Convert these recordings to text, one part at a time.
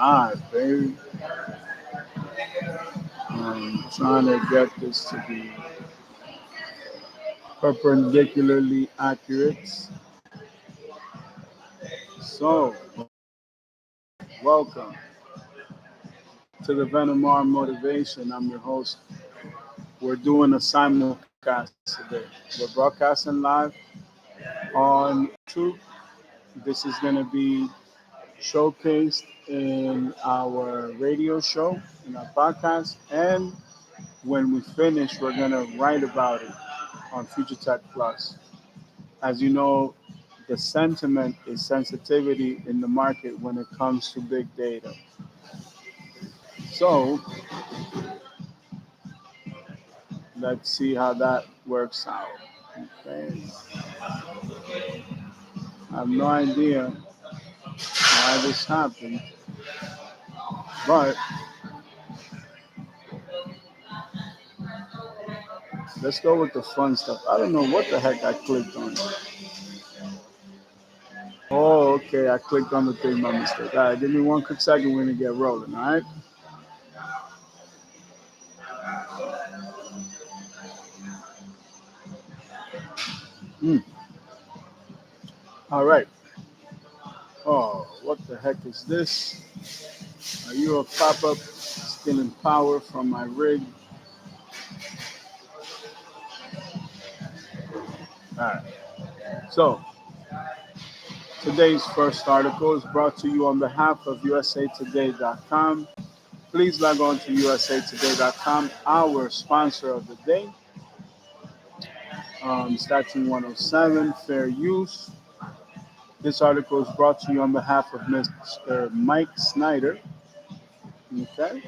Live, baby. Trying to get this to be perpendicularly accurate. So, welcome to the Venomar Motivation. I'm your host. We're doing a simulcast today. We're broadcasting live on YouTube. This is going to be showcased in our radio show, in our podcast, and when we finish, we're going to write about it on Future Tech Plus. As you know, the sentiment is sensitivity in the market when it comes to big data. So let's see how that works out. Okay. I have no idea why this happened, but let's go with the fun stuff. I don't know what the heck I clicked on. Oh, okay. I clicked on the thing by mistake. All right, give me one quick second. We're gonna get rolling. All right. Mm. All right. Oh, what the heck is this? Are you a pop-up stealing power from my rig? All right. So today's first article is brought to you on behalf of usatoday.com. Please log on to usatoday.com, our sponsor of the day. Statute 107, fair use. This article is brought to you on behalf of Mr. Mike Snyder. Okay,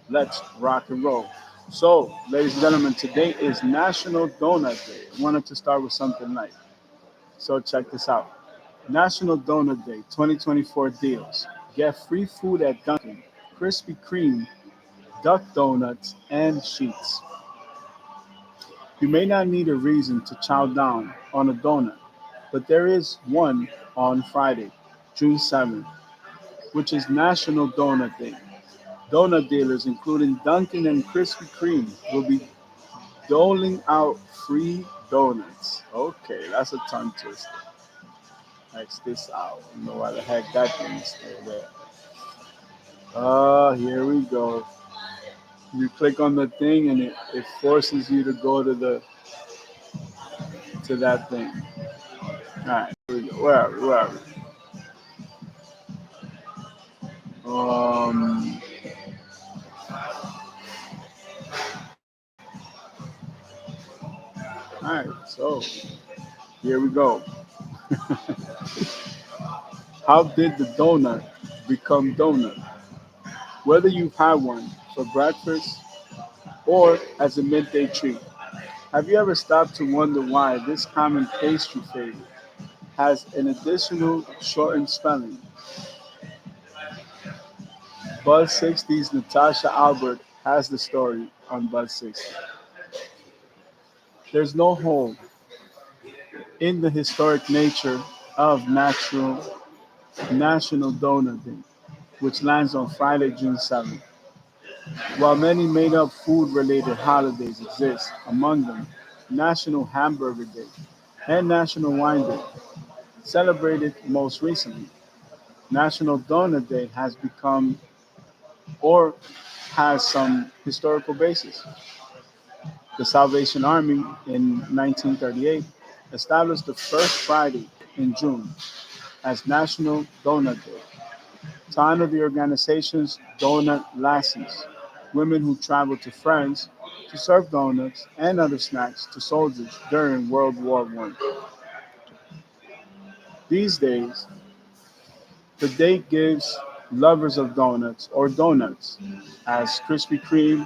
let's rock and roll. So, ladies and gentlemen, today is National Donut Day. I wanted to start with something light. So, check this out. National Donut Day 2024 deals. Get free food at Dunkin', Krispy Kreme, Duck Donuts, and Sheets. You may not need a reason to chow down on a donut, but there is one on Friday, June 7th, which is National Donut Day. Donut dealers, including Dunkin' and Krispy Kreme, will be doling out free donuts. Okay, that's a tongue twister. X this out. I don't know why the heck that thing is still there. Here we go. You click on the thing and it forces you to go to that thing. Alright, here we go. Where are we? Where are we? Alright, so here we go. How did the donut become donut? Whether you've had one for breakfast or as a midday treat, have you ever stopped to wonder why this common pastry favorite has an additional shortened spelling? Buzz 60's Natasha Albert has the story on Buzz 60. There's no hole in the historic nature of National Donut Day, which lands on Friday, June 7th. While many made up food related holidays exist, among them National Hamburger Day and National Wine Day, celebrated most recently. National Donut Day has become or has some historical basis. The Salvation Army in 1938 established the first Friday in June as National Donut Day to honor the organization's donut lassies, women who traveled to France to serve donuts and other snacks to soldiers during World War I. These days, the date gives lovers of donuts, as Krispy Kreme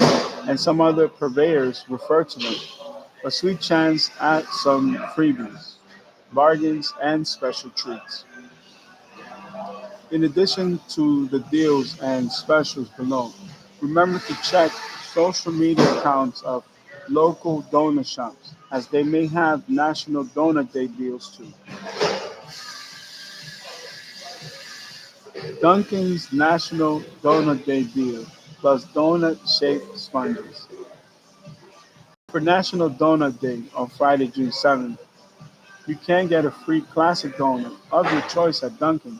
and some other purveyors refer to them, a sweet chance at some freebies, bargains, and special treats. In addition to the deals and specials below, remember to check social media accounts of local donut shops as they may have National Donut Day deals too. Dunkin's National Donut Day deal plus donut shaped sponges. For National Donut Day on Friday, June 7th, you can get a free classic donut of your choice at Dunkin'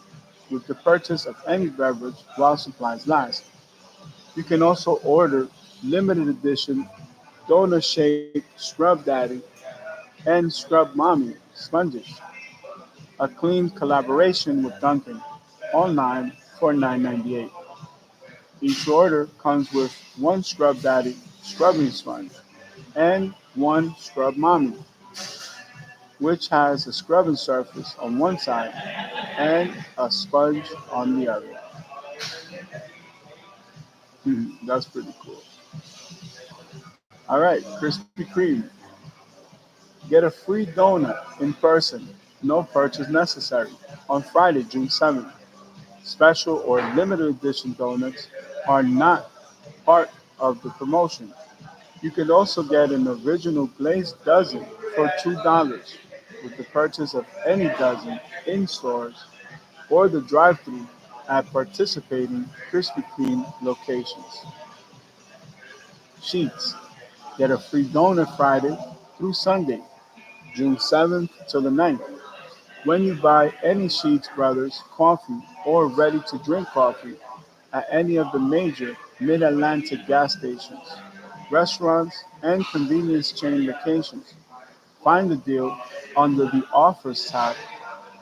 with the purchase of any beverage while supplies last. You can also order limited edition donut shaped Scrub Daddy and Scrub Mommy sponges, a clean collaboration with Dunkin' online for $9.98. Each order comes with one Scrub Daddy scrubbing sponge and one Scrub Mommy, which has a scrubbing surface on one side and a sponge on the other. That's pretty cool. All right, Krispy Kreme. Get a free donut in person, no purchase necessary, on Friday, June 7th. Special or limited edition donuts are not part of the promotion. You can also get an original glazed dozen for $2 with the purchase of any dozen in stores or the drive-thru at participating Krispy Kreme locations. Sheets. Get a free donut Friday through Sunday, June 7th to the 9th, when you buy any Sheets Brothers coffee or ready to drink coffee at any of the major Mid Atlantic gas stations, restaurants, and convenience chain locations. Find the deal under the Offers tab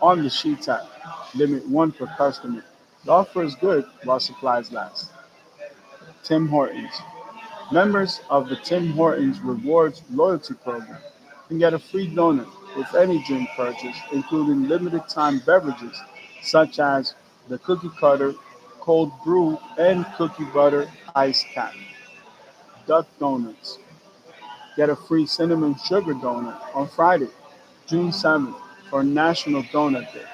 on the Sheets app. Limit one per customer. The offer is good while supplies last. Tim Hortons. Members of the Tim Hortons Rewards Loyalty Program can get a free donut with any drink purchase, including limited time beverages such as the Cookie Cutter, Cold Brew, and Cookie Butter Ice Cap. Duck Donuts. Get a free cinnamon sugar donut on Friday, June 7th for National Donut Day.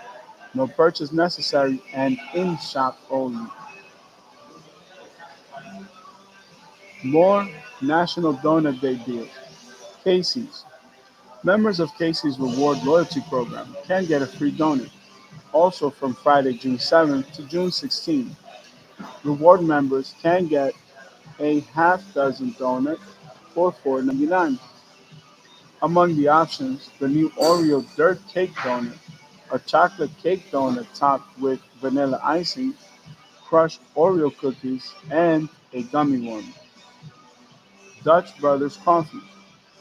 No purchase necessary and in shop only. More National Donut Day deals. Casey's. Members of Casey's Reward Loyalty Program can get a free donut. Also from Friday, June 7th to June 16th, reward members can get a half dozen donut for $4.99. Among the options, the new Oreo Dirt Cake Donut, a chocolate cake donut topped with vanilla icing, crushed Oreo cookies, and a gummy worm. Dutch Brothers Coffee.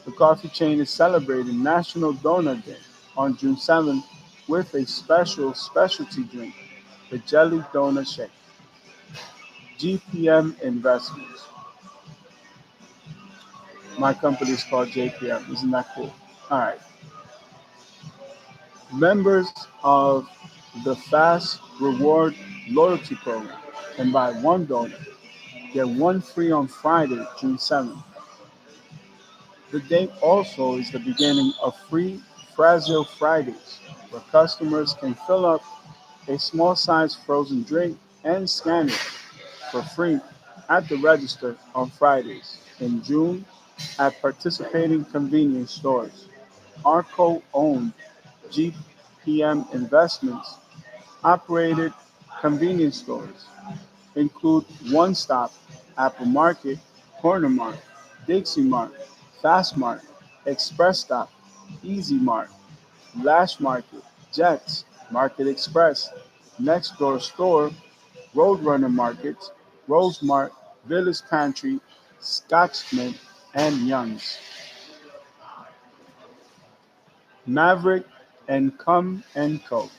The coffee chain is celebrating National Donut Day on June 7th with a special specialty drink, the Jelly Donut Shake. GPM Investments. My company is called JPM. Isn't that cool? All right. Members of the Fast Reward Loyalty Program can buy one donut, get one free on Friday, June 7th. The date also is the beginning of free Frazzle Fridays, where customers can fill up a small size frozen drink and scan it for free at the register on Fridays in June at participating convenience stores. Arco owned GPM Investments operated convenience stores include One Stop, Apple Market, Corner Mart, Dixie Mart, Fast Mart, Express Stop, Easy Mart, Lash Market, Jets, Market Express, Next Door Store, Roadrunner Markets, Rosemart, Village Pantry, Scotchman, and Young's. Maverick and Come and Co.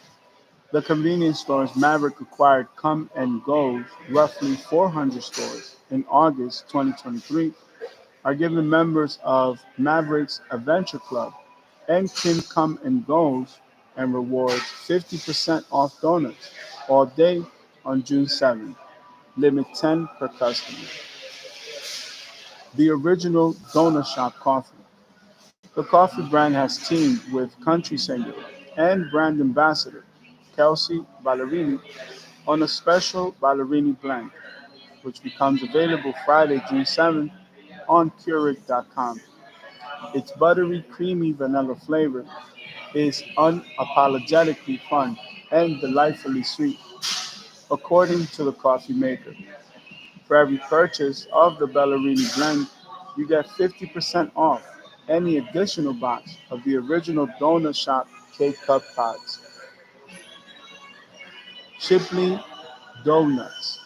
The convenience stores Maverick acquired Come and Go's roughly 400 stores in August 2023 are giving members of Maverick's Adventure Club and Kin Come and Go's and rewards 50% off donuts all day on June 7th. Limit 10 per customer. The original Donut Shop Coffee. The coffee brand has teamed with country singer and brand ambassador Kelsey Ballerini on a special Ballerini blend, which becomes available Friday, June 7th on Keurig.com. Its buttery, creamy vanilla flavor is unapologetically fun and delightfully sweet. according to the coffee maker. For every purchase of the Bellerini blend, you get 50% off any additional box of the original Donut Shop K-Cup pods. Shipley Donuts.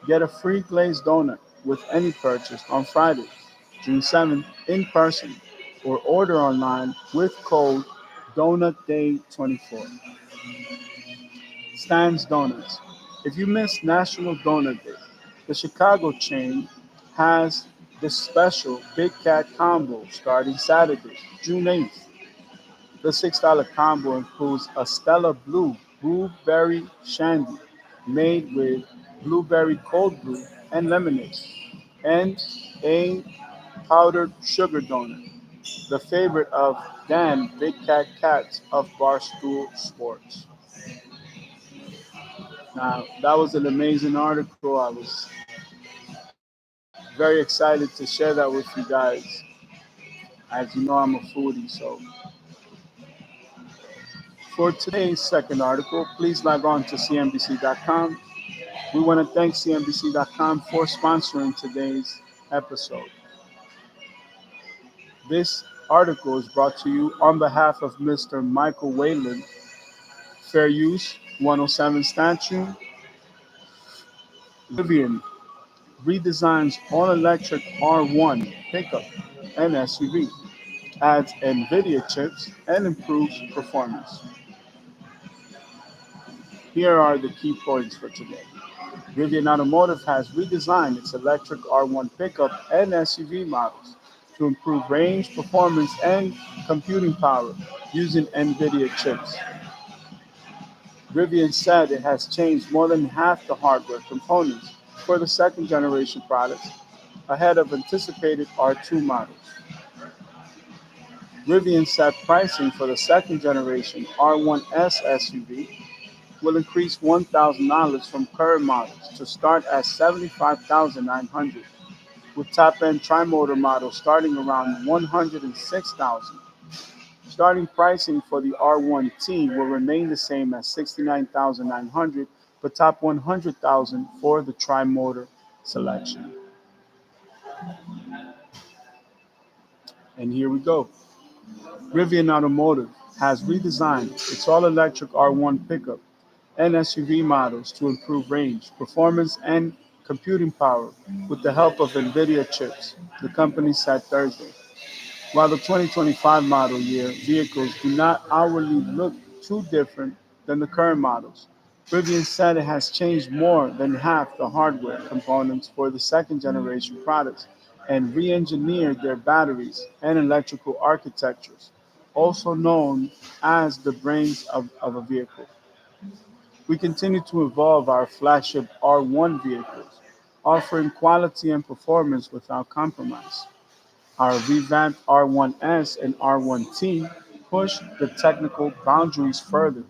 Get a free glazed donut with any purchase on Friday, June 7th, in person, or order online with code DONUTDAY24. Stan's Donuts. If you missed National Donut Day, the Chicago chain has this special Big Cat combo starting Saturday, June 8th. The $6 combo includes a Stella Blue blueberry shandy made with blueberry cold brew and lemonade, and a powdered sugar donut, the favorite of Dan Big Cat Cats of Barstool Sports. Now, that was an amazing article. I was very excited to share that with you guys. As you know, I'm a foodie, so for today's second article, please log on to CNBC.com. We want to thank CNBC.com for sponsoring today's episode. This article is brought to you on behalf of Mr. Michael Whalen, Fair Use 107 Statue. Rivian redesigns all-electric R1 pickup and SUV, adds NVIDIA chips, and improves performance. Here are the key points for today. Rivian Automotive has redesigned its electric R1 pickup and SUV models to improve range, performance, and computing power using NVIDIA chips. Rivian said it has changed more than half the hardware components for the second generation products ahead of anticipated R2 models. Rivian said pricing for the second generation R1S SUV will increase $1,000 from current models to start at $75,900, with top-end tri-motor models starting around $106,000. Starting pricing for the R1T will remain the same at $69,900, but top $100,000 for the tri-motor selection. And here we go. Rivian Automotive has redesigned its all-electric R1 pickup and SUV models to improve range, performance, and computing power with the help of NVIDIA chips, the company said Thursday. While the 2025 model year vehicles do not outwardly look too different than the current models, Rivian said it has changed more than half the hardware components for the second generation products and re engineered their batteries and electrical architectures, also known as the brains of a vehicle. We continue to evolve our flagship R1 vehicles, offering quality and performance without compromise. Our revamped R1S and R1T push the technical boundaries further,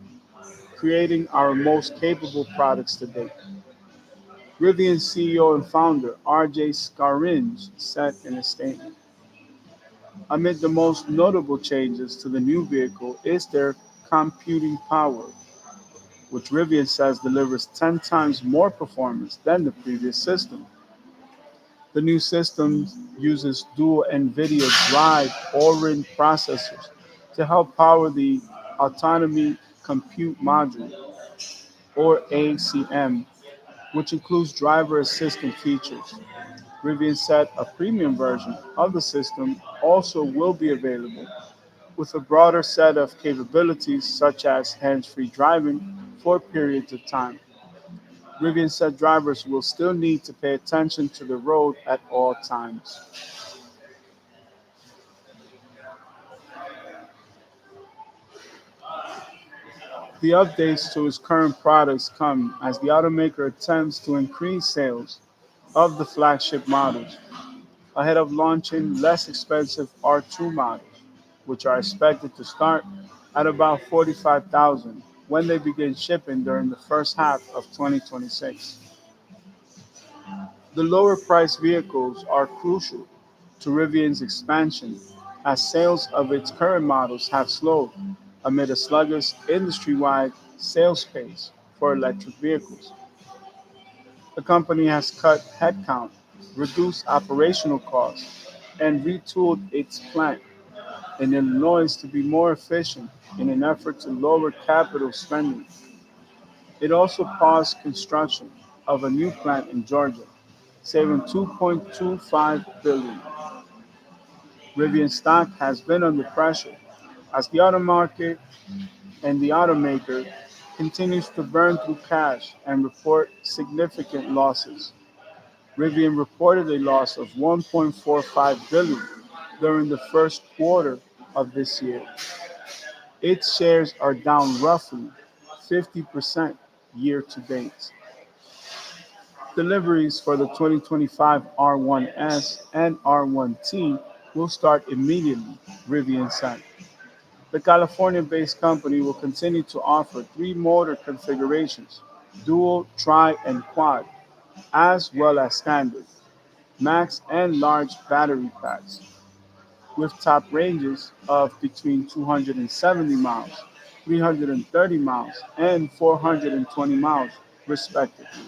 creating our most capable products to date. Rivian CEO and founder RJ Scaringe said in a statement. Amid the most notable changes to the new vehicle is their computing power, which Rivian says delivers 10 times more performance than the previous system. The new system uses dual NVIDIA Drive Orin processors to help power the Autonomy Compute Module, or ACM, which includes driver assistant features. Rivian said a premium version of the system also will be available, with a broader set of capabilities such as hands-free driving for periods of time. Rivian said drivers will still need to pay attention to the road at all times. The updates to its current products come as the automaker attempts to increase sales of the flagship models ahead of launching less expensive R2 models, which are expected to start at about 45,000 when they begin shipping during the first half of 2026. The lower priced vehicles are crucial to Rivian's expansion as sales of its current models have slowed amid a sluggish industry-wide sales pace for electric vehicles. The company has cut headcount, reduced operational costs, and retooled its plant in Illinois to be more efficient in an effort to lower capital spending. It also paused construction of a new plant in Georgia, saving 2.25 billion. Rivian stock has been under pressure as the auto market and the automaker continues to burn through cash and report significant losses. Rivian reported a loss of 1.45 billion during the first quarter of this year. Its shares are down roughly 50% year to date. Deliveries for the 2025 R1S and R1T will start immediately, Rivian said. The California based company will continue to offer three motor configurations: dual, tri, and quad, as well as standard, max, and large battery packs, with top ranges of between 270 miles, 330 miles, and 420 miles, respectively.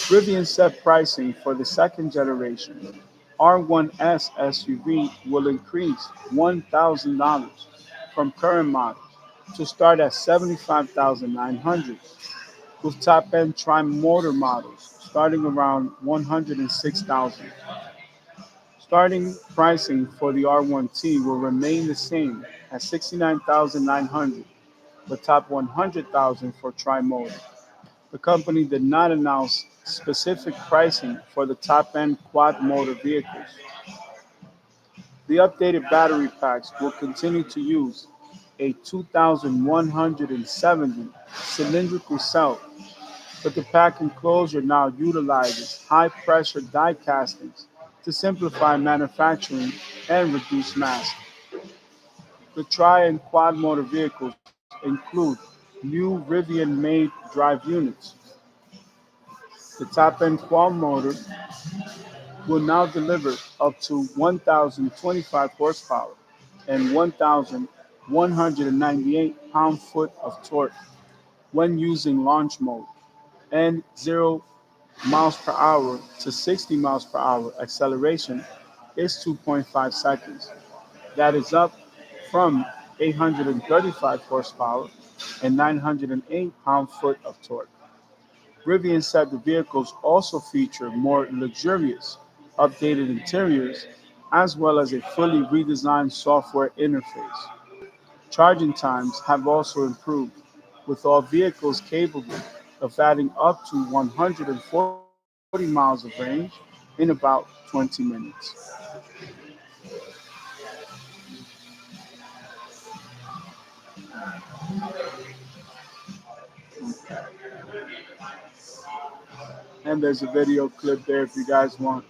Rivian set pricing for the second generation R1S SUV will increase $1,000 from current models to start at 75,900, with top-end tri-motor models starting around 106,000. Starting pricing for the R1T will remain the same at 69,900, but top 100,000 for tri-motor. The company did not announce specific pricing for the top-end quad-motor vehicles. The updated battery packs will continue to use a 2,170 cylindrical cell, but the pack enclosure now utilizes high-pressure die castings to simplify manufacturing and reduce mass. The tri and quad motor vehicles include new Rivian-made drive units. The top-end quad motor will now deliver up to 1,025 horsepower and 1,198 pound-foot of torque when using launch mode, and 0 miles per hour to 60 miles per hour acceleration is 2.5 seconds. That is up from 835 horsepower and 908 pound-foot of torque. Rivian said the vehicles also feature more luxurious, updated interiors, as well as a fully redesigned software interface. Charging times have also improved, with all vehicles capable of adding up to 140 miles of range in about 20 minutes. And there's a video clip there if you guys want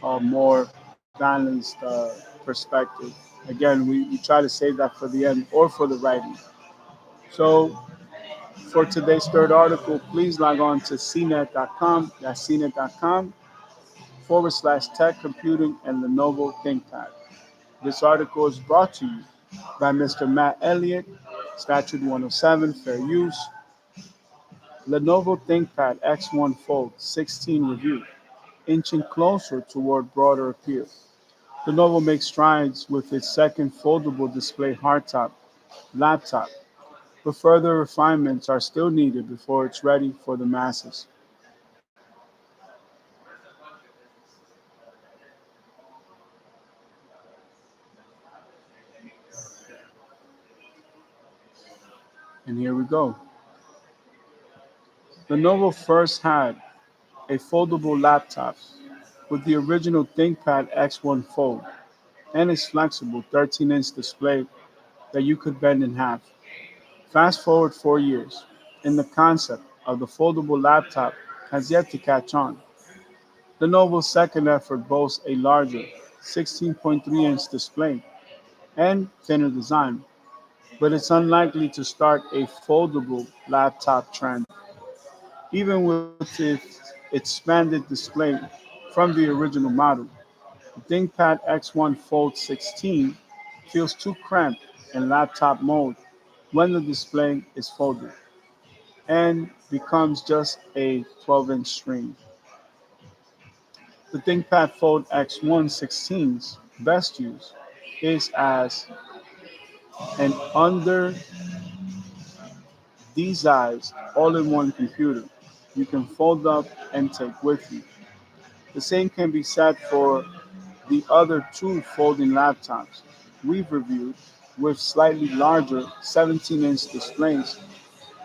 a more balanced perspective. Again, we try to save that for the end or for the writing. So for today's third article, please log on to cnet.com. That's cnet.com / tech computing and Lenovo ThinkPad. This article is brought to you by Mr. Matt Elliott, Statute 107, Fair Use, Lenovo ThinkPad X1 Fold 16 review, inching closer toward broader appeal. Lenovo makes strides with its second foldable display hardtop laptop, but further refinements are still needed before it's ready for the masses. And here we go. Lenovo first had a foldable laptop with the original ThinkPad X1 Fold and its flexible 13-inch display that you could bend in half. Fast forward 4 years, and the concept of the foldable laptop has yet to catch on. Lenovo's second effort boasts a larger 16.3-inch display and thinner design, but it's unlikely to start a foldable laptop trend, even with its expanded display from the original model. The ThinkPad X1 Fold 16 feels too cramped in laptop mode when the display is folded. and becomes just a 12-inch screen. The ThinkPad Fold X1 16's best use is as an under-designed all-in-one computer you can fold up and take with you. The same can be said for the other two folding laptops we've reviewed with slightly larger 17-inch displays,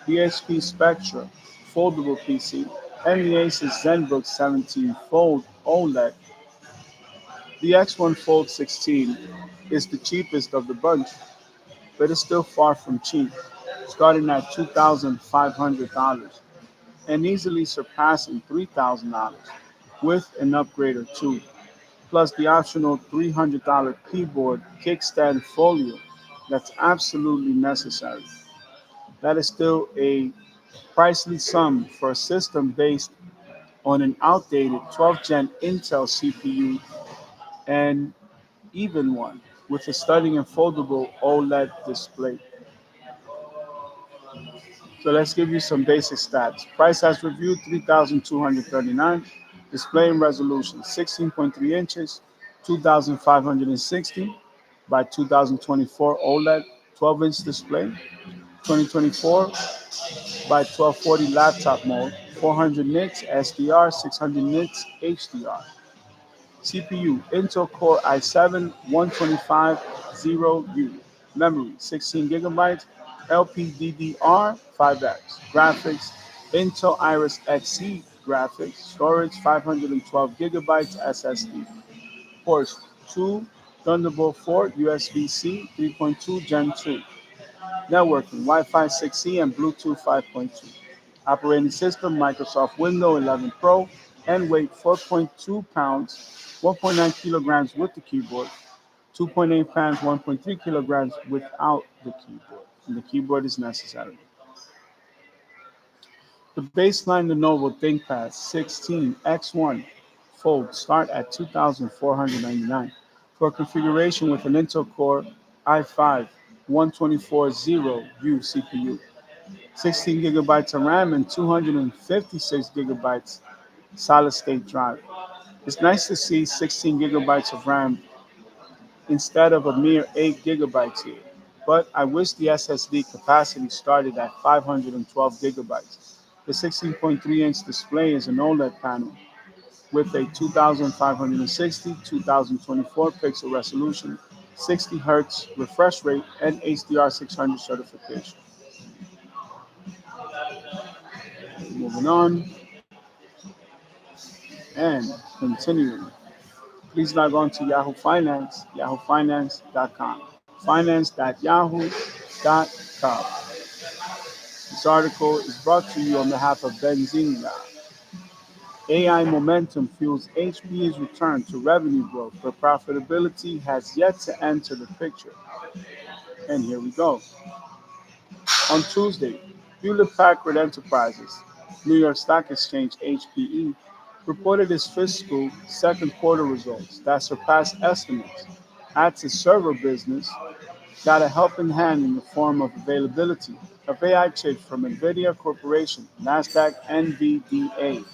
the HP Spectra foldable PC and the Asus ZenBook 17 Fold OLED. The X1 Fold 16 is the cheapest of the bunch, but it's still far from cheap, starting at $2,500 and easily surpassing $3,000 with an upgrade or two, plus the optional $300 keyboard kickstand folio that's absolutely necessary. That is still a pricely sum for a system based on an outdated 12th gen Intel CPU and even one with a stunning and foldable OLED display. So let's give you some basic stats. Price as reviewed 3,239. Display and resolution 16.3 inches, 2,560 by 2024 OLED 12-inch display, 2024 by 1240 laptop mode, 400 nits SDR, 600 nits HDR. CPU Intel Core i7 12500U. Memory 16 gigabytes. LPDDR5X. Graphics Intel Iris Xe graphics. Storage 512 gigabytes SSD. Ports 2 Thunderbolt 4 USB-C 3.2 Gen 2. Networking Wi-Fi 6E and Bluetooth 5.2. Operating system Microsoft Windows 11 Pro and weight 4.2 pounds, 1.9 kilograms with the keyboard, 2.8 pounds, 1.3 kilograms without the keyboard. And the keyboard is necessary. The baseline Lenovo ThinkPad 16 X1 Fold start at $2,499 for a configuration with an Intel Core i5 12400U CPU, 16 gigabytes of RAM, and 256 gigabytes solid state drive. It's nice to see 16 gigabytes of RAM instead of a mere 8 gigabytes here, but I wish the SSD capacity started at 512 gigabytes. The 16.3-inch display is an OLED panel with a 2560 2024 pixel resolution, 60 hertz refresh rate, and HDR 600 certification. Moving on and continuing. Please log on to Yahoo Finance, yahoofinance.com. Finance.yahoo.com. This article is brought to you on behalf of Benzinga. AI momentum fuels HPE's return to revenue growth, but profitability has yet to enter the picture. And here we go. On Tuesday, Hewlett Packard Enterprises, New York Stock Exchange HPE, reported its fiscal second quarter results that surpassed estimates. Adds its server business got a helping hand in the form of availability of AI chips from NVIDIA Corporation, NASDAQ NVDA.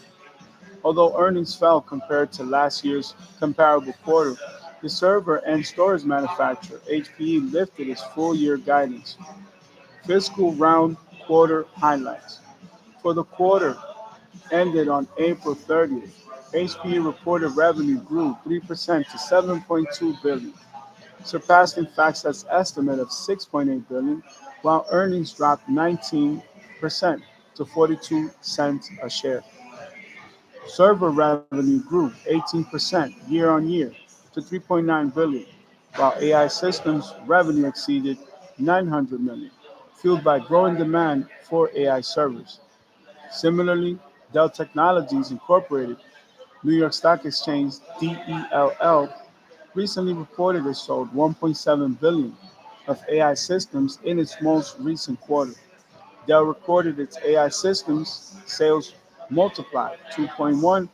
Although earnings fell compared to last year's comparable quarter, the server and storage manufacturer HPE lifted its full-year guidance. Fiscal round quarter highlights. For the quarter ended on April 30th, HPE reported revenue grew 3% to $7.2 billion, surpassing FactSet's estimate of $6.8 billion, while earnings dropped 19% to 42 cents a share. Server revenue grew 18% year on year to $3.9 billion, while AI systems revenue exceeded $900 million, fueled by growing demand for AI servers. Similarly, Dell Technologies Incorporated, New York Stock Exchange DELL, recently reported it sold 1.7 billion of AI systems in its most recent quarter. Dell recorded its AI systems sales multiplied 2.1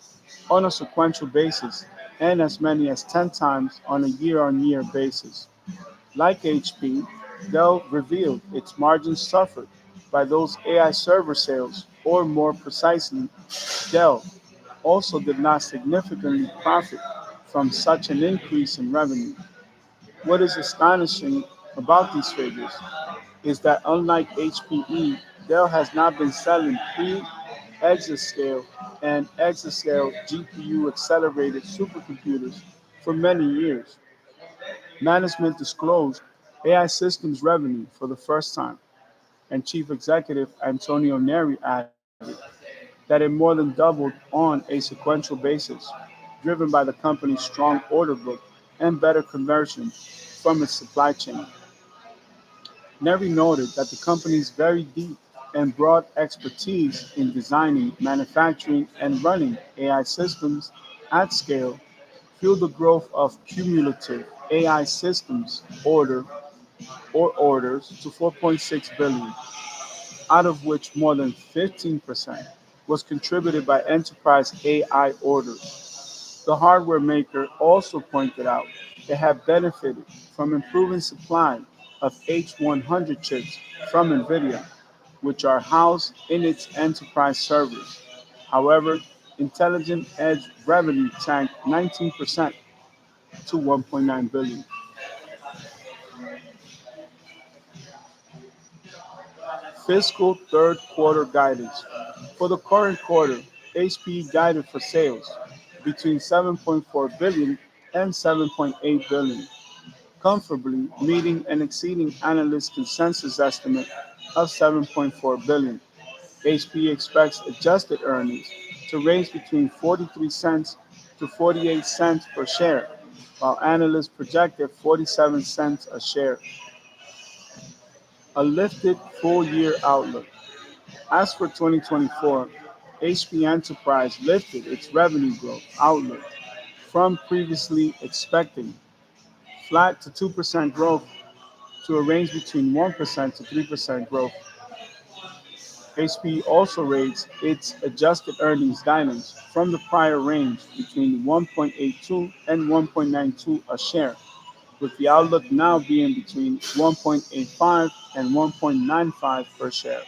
on a sequential basis and as many as 10 times on a year-on-year basis. Like HP, Dell revealed its margins suffered by those AI server sales, or more precisely, Dell also did not significantly profit from such an increase in revenue. What is astonishing about these figures is that unlike HPE, Dell has not been selling pre-exascale and exascale GPU accelerated supercomputers for many years. Management disclosed AI systems revenue for the first time, and Chief Executive Antonio Neri added that it more than doubled on a sequential basis, driven by the company's strong order book and better conversion from its supply chain. Neri noted that the company's very deep and broad expertise in designing, manufacturing, and running AI systems at scale fueled the growth of cumulative AI systems orders to 4.6 billion, out of which more than 15% was contributed by enterprise AI orders. The hardware maker also pointed out it had benefited from improving supply of H100 chips from NVIDIA, which are housed in its enterprise servers. However, Intelligent Edge revenue tanked 19% to 1.9 billion. Fiscal third quarter guidance. For the current quarter, HPE guided for sales between 7.4 billion and 7.8 billion, comfortably meeting and exceeding analyst consensus estimate of 7.4 billion. HPE expects adjusted earnings to range between 43 cents to 48 cents per share, while analysts projected 47 cents a share. A lifted full year outlook. As for 2024, HP Enterprise lifted its revenue growth outlook from previously expecting flat to 2% growth to a range between 1% to 3% growth. HP also raised its adjusted earnings guidance from the prior range between 1.82 and 1.92 a share, with the outlook now being between 1.85 and 1.95 per share.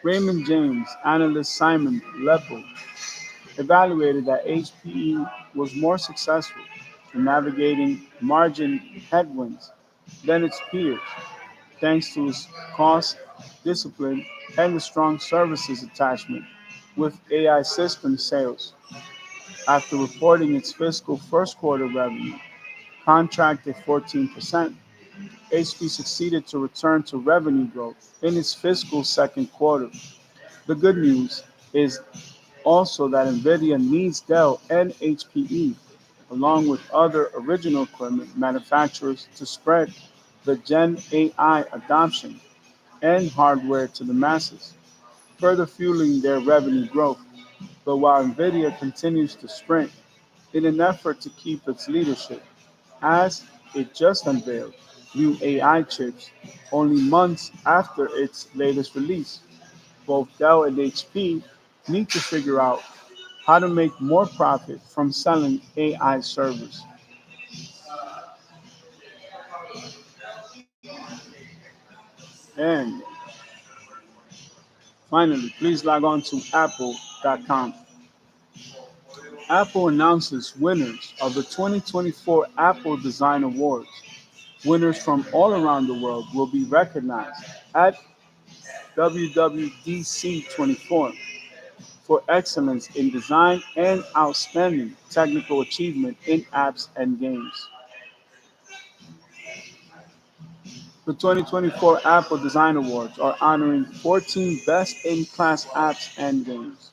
Raymond James analyst Simon Leopold evaluated that HPE was more successful in navigating margin headwinds than its peers, thanks to its cost discipline and the strong services attachment with AI system sales. After reporting its fiscal first quarter revenue contracted 14%, HP succeeded to return to revenue growth in its fiscal second quarter. The good news is also that NVIDIA needs Dell and HPE, along with other original equipment manufacturers, to spread the Gen AI adoption and hardware to the masses, further fueling their revenue growth. But while NVIDIA continues to sprint in an effort to keep its leadership, as it just unveiled new AI chips only months after its latest release, both Dell and HP need to figure out how to make more profit from selling AI servers. And finally, please log on to apple.com. Apple announces winners of the 2024 Apple Design Awards. Winners from all around the world will be recognized at WWDC 24 for excellence in design and outstanding technical achievement in apps and games. The 2024 Apple Design Awards are honoring 14 best in class apps and games.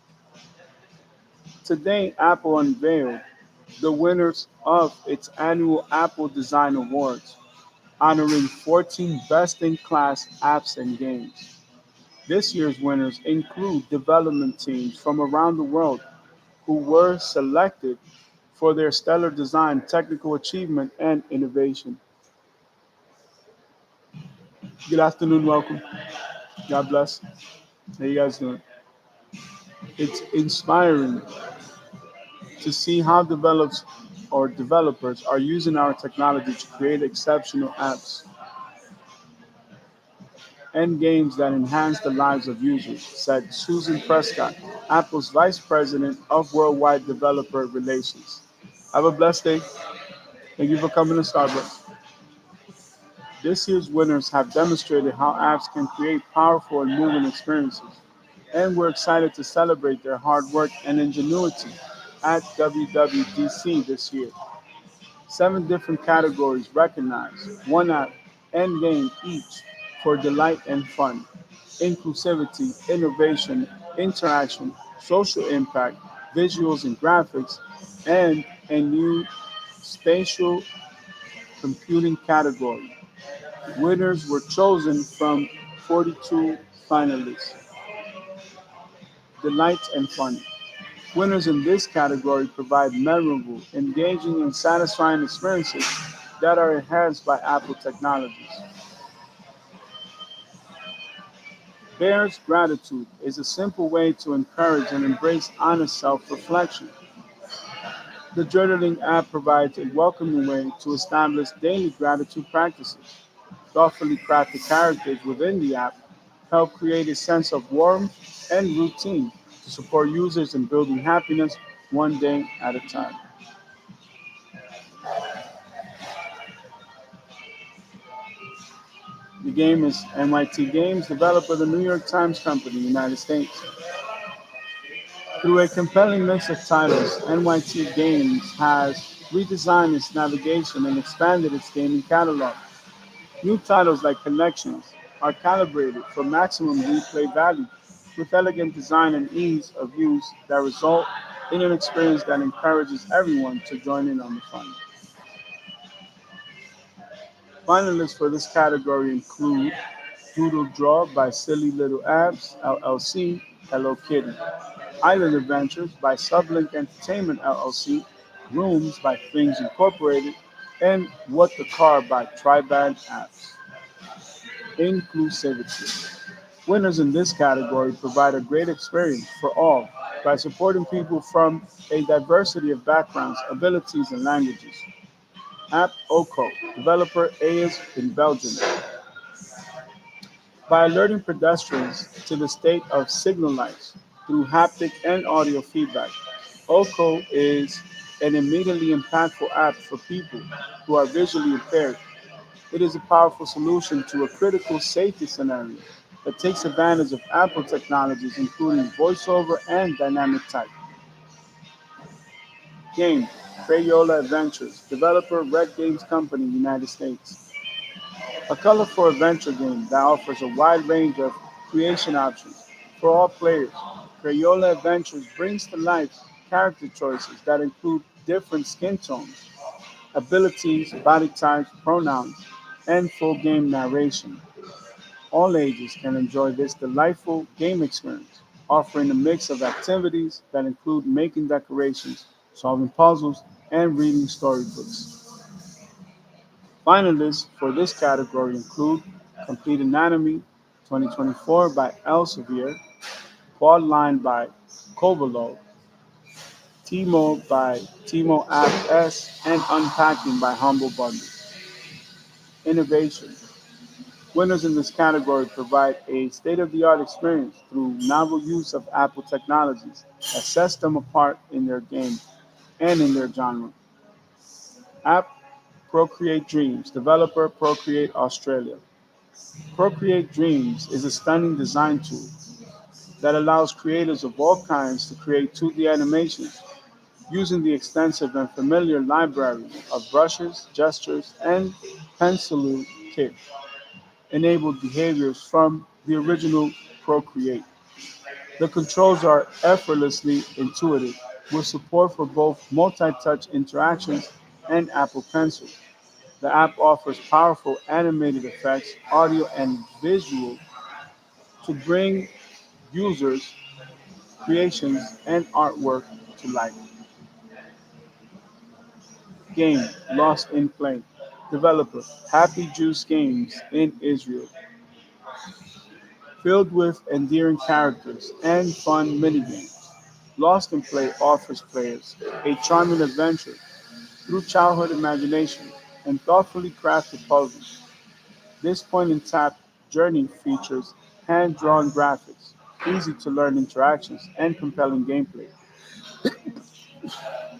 Today, Apple unveiled the winners of its annual Apple Design Awards, honoring 14 best in class apps and games. This year's winners include development teams from around the world who were selected for their stellar design, technical achievement, and innovation. Good afternoon, welcome. God bless. How you guys doing? It's inspiring to see how developers are using our technology to create exceptional apps. and games that enhance the lives of users, said Susan Prescott, Apple's Vice President of Worldwide Developer Relations. Have a blessed day. Thank you for coming to Starbucks. This year's winners have demonstrated how apps can create powerful and moving experiences, and we're excited to celebrate their hard work and ingenuity at WWDC this year. 7 different categories recognized, one app and game each for delight and fun, inclusivity, innovation, interaction, social impact, visuals and graphics, and a new spatial computing category. Winners were chosen from 42 finalists. Delight and fun. Winners in this category provide memorable, engaging, and satisfying experiences that are enhanced by Apple technologies. Bears Gratitude is a simple way to encourage and embrace honest self reflection. The journaling app provides a welcoming way to establish daily gratitude practices. Thoughtfully crafted characters within the app help create a sense of warmth and routine to support users in building happiness one day at a time. The game is NYT Games, developed by the New York Times Company, United States. Through a compelling mix of titles, NYT Games has redesigned its navigation and expanded its gaming catalog. New titles like Connections are calibrated for maximum replay value with elegant design and ease of use that result in an experience that encourages everyone to join in on the fun. Finalists for this category include Doodle Draw by Silly Little Abs, LLC, Hello Kitty. Island Adventures by Sublink Entertainment, LLC. Rooms by Things Incorporated. And What the Car by Tribad Apps. Inclusivity. Winners in this category provide a great experience for all by supporting people from a diversity of backgrounds, abilities, and languages. App OCO, developer AIS in Belgium, by alerting pedestrians to the state of signal lights through haptic and audio feedback. OCO is an immediately impactful app for people who are visually impaired. It is a powerful solution to a critical safety scenario that takes advantage of Apple technologies, including voiceover and dynamic type. Game Crayola Adventures, developer Red Games Company, United States. A colorful adventure game that offers a wide range of creation options for all players. Crayola Adventures brings to life character choices that include different skin tones, abilities, body types, pronouns, and full game narration. All ages can enjoy this delightful game experience, offering a mix of activities that include making decorations, solving puzzles, and reading storybooks. Finalists for this category include Complete Anatomy 2024 by Elsevier, Quad Line by Covolo, Timo by Timo App S, and Unpacking by Humble Bundle. Innovation. Winners in this category provide a state-of-the-art experience through novel use of Apple technologies that sets them apart in their game and in their genre. App Procreate Dreams, developer Procreate Australia. Procreate Dreams is a stunning design tool that allows creators of all kinds to create 2D animations using the extensive and familiar library of brushes, gestures, and pencil kit enabled behaviors from the original Procreate. The controls are effortlessly intuitive, with support for both multi-touch interactions and Apple Pencil. The app offers powerful animated effects, audio, and visual to bring users' creations and artwork to life. Game Lost in Play. Developer Happy Juice Games in Israel. Filled with endearing characters and fun minigames. Lost in Play offers players a charming adventure through childhood imagination and thoughtfully crafted puzzles. This point and tap journey features hand drawn graphics, easy to learn interactions, and compelling gameplay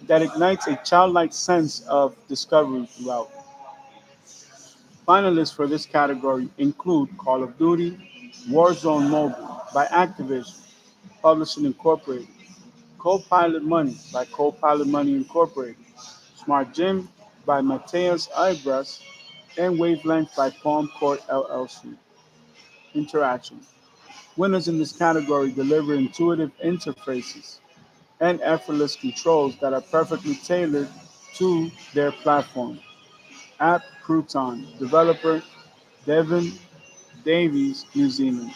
that ignites a childlike sense of discovery throughout. Finalists for this category include Call of Duty, Warzone Mobile by Activision, Publishing Incorporated, Co-Pilot Money by Co-Pilot Money Incorporated, Smart Gym by Mateus Ibras, and Wavelength by Palm Court LLC. Interaction. Winners in this category deliver intuitive interfaces and effortless controls that are perfectly tailored to their platform. App Crouton, developer Devin Davies, New Zealand.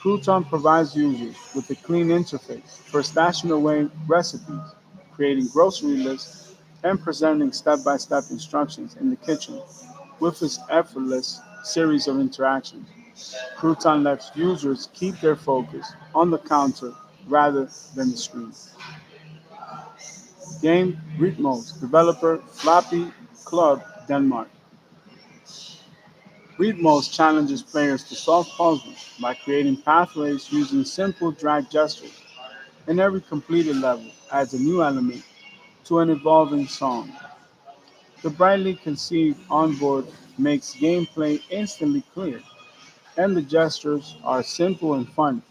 Crouton provides users with a clean interface for stashing away recipes, creating grocery lists, and presenting step-by-step instructions in the kitchen with its effortless series of interactions. Crouton lets users keep their focus on the counter rather than the screen. Game Ritmos, developer Floppy Club Denmark. Ritmos challenges players to solve puzzles by creating pathways using simple drag gestures, and every completed level adds a new element to an evolving song. The brightly conceived onboard makes gameplay instantly clear, and the gestures are simple and fun,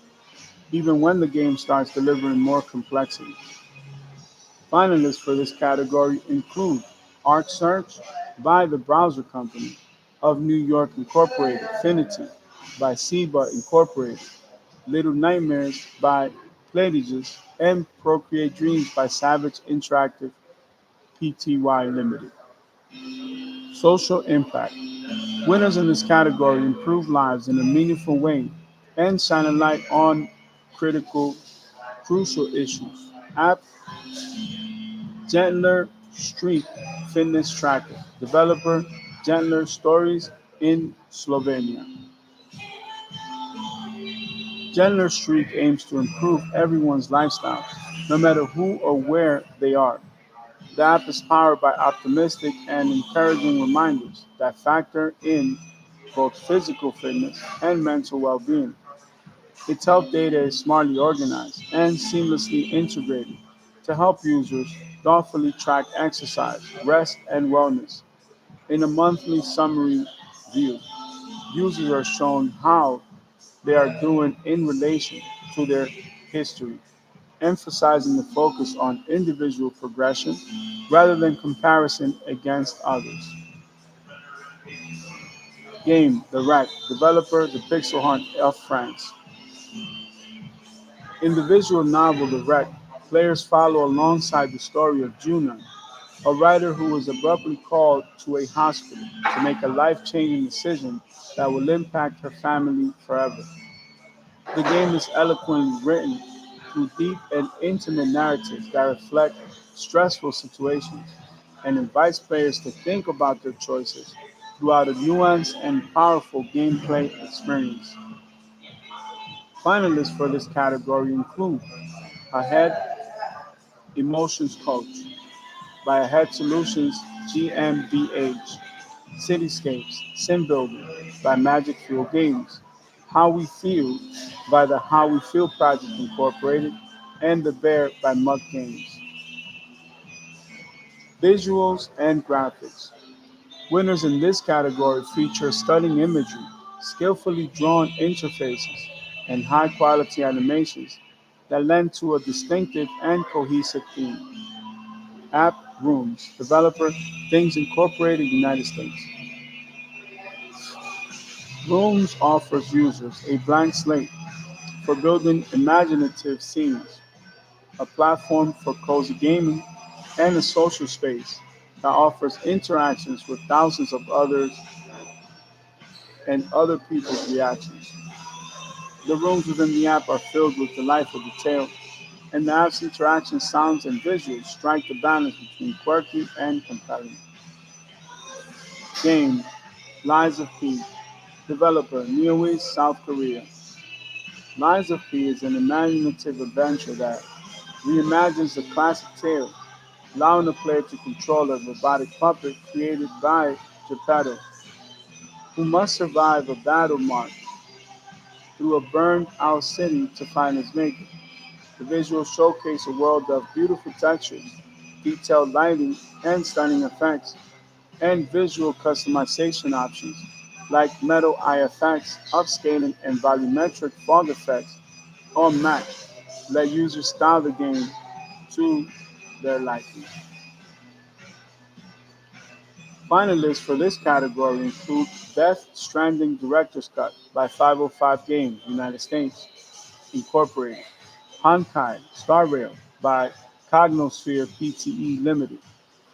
even when the game starts delivering more complexity. Finalists for this category include Arc Search by the Browser Company of New York Incorporated, Finity by Seba Incorporated, Little Nightmares by Playdigious, and Procreate Dreams by Savage Interactive Pty Limited. Social impact. Winners in this category improve lives in a meaningful way and shine a light on critical, crucial issues. App Gentler Streak Fitness Tracker. Developer Gentler Stories in Slovenia. Gentler Streak aims to improve everyone's lifestyle, no matter who or where they are. The app is powered by optimistic and encouraging reminders that factor in both physical fitness and mental well being. Its health data is smartly organized and seamlessly integrated to help users thoughtfully track exercise, rest, and wellness. In a monthly summary view, users are shown how they are doing in relation to their history, emphasizing the focus on individual progression rather than comparison against others. Game The Rack, developer The Pixel Hunt of France. In the visual novel The Wreck, players follow alongside the story of Junon, a writer who was abruptly called to a hospital to make a life changing decision that will impact her family forever. The game is eloquently written through deep and intimate narratives that reflect stressful situations and invites players to think about their choices throughout a nuanced and powerful gameplay experience. Finalists for this category include Ahead Emotions Coach by Ahead Solutions GmbH, Cityscapes Sim Builder by Magic Fuel Games, How We Feel by the How We Feel Project Incorporated, and The Bear by Muck Games. Visuals and graphics. Winners in this category feature stunning imagery, skillfully drawn interfaces, and high quality animations that lend to a distinctive and cohesive theme. App Rooms, developer Things Incorporated, United States. Rooms offers users a blank slate for building imaginative scenes, a platform for cozy gaming, and a social space that offers interactions with thousands of others and other people's reactions. The rooms within the app are filled with delightful detail, and the app's interaction sounds and visuals strike the balance between quirky and compelling. Game Lies of P. Developer Neoway, South Korea. Lies of P is an imaginative adventure that reimagines the classic tale, allowing the player to control a robotic puppet created by Geppetto. who must survive a battle march through a burned out city to find his maker. The visuals showcase a world of beautiful textures, detailed lighting, and stunning effects, and visual customization options like metal eye effects, upscaling, and volumetric fog effects on Mac let users style the game to their liking. Finalists for this category include Death Stranding Director's Cut by 505 Games, United States, Incorporated, Honkai Star Rail by Cognosphere Pte. Limited,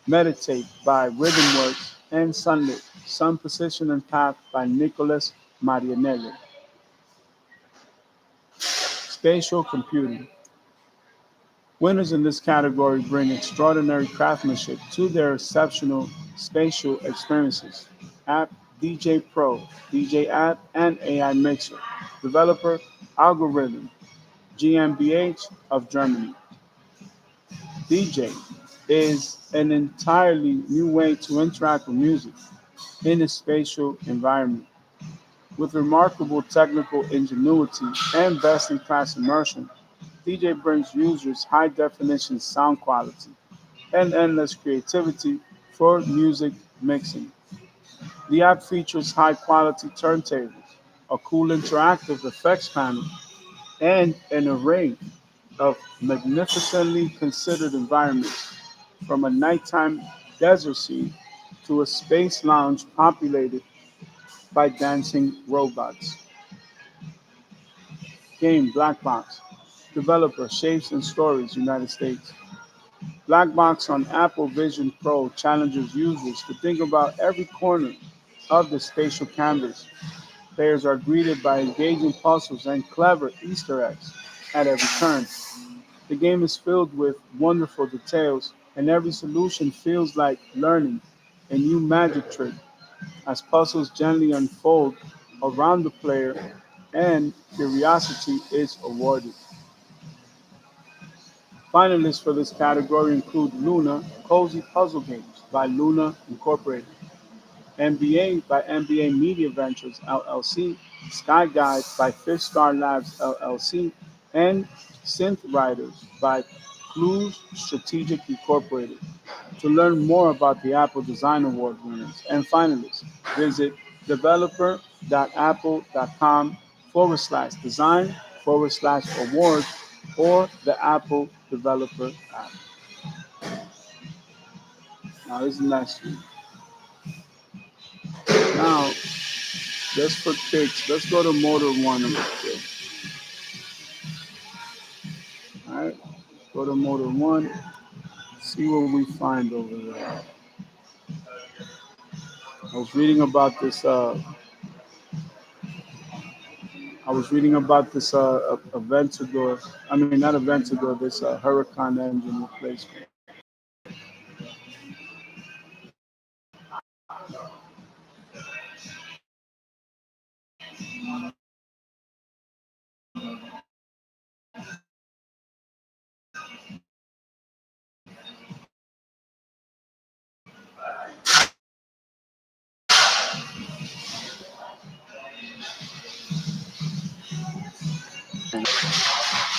Meditate by Rhythmworks, and Sunlit, Sun Position and Path by Nicholas Marianelli. Spatial Computing. Winners in this category bring extraordinary craftsmanship to their exceptional spatial experiences. App DJ Pro, DJ App, and AI Mixer. Developer Algorithm, GmbH of Germany. DJ is an entirely new way to interact with music in a spatial environment. With remarkable technical ingenuity and best in class immersion, DJ brings users high definition sound quality and endless creativity for music mixing. The app features high quality turntables, a cool interactive effects panel, and an array of magnificently considered environments, from a nighttime desert scene to a space lounge populated by dancing robots. Game Black Box. Developer Shapes and Stories, United States. Black Box on Apple Vision Pro challenges users to think about every corner of the spatial canvas. Players are greeted by engaging puzzles and clever Easter eggs at every turn. The game is filled with wonderful details, and every solution feels like learning a new magic trick as puzzles gently unfold around the player and curiosity is awarded. Finalists for this category include Luna Cozy Puzzle Games by Luna Incorporated, NBA by NBA Media Ventures LLC, Sky Guide by Fish Star Labs LLC, and Synth Riders by Clues Strategic Incorporated. To learn more about the Apple Design Award winners and finalists, visit developer.apple.com/design/awards or the Apple Developer app. Now, this is the next one. Now, just for kicks, let's go to Motor One. All right, go to Motor One, see what we find over there. I was reading about this. I was reading about this Aventador. I mean, not Aventador. This Huracan engine replacement.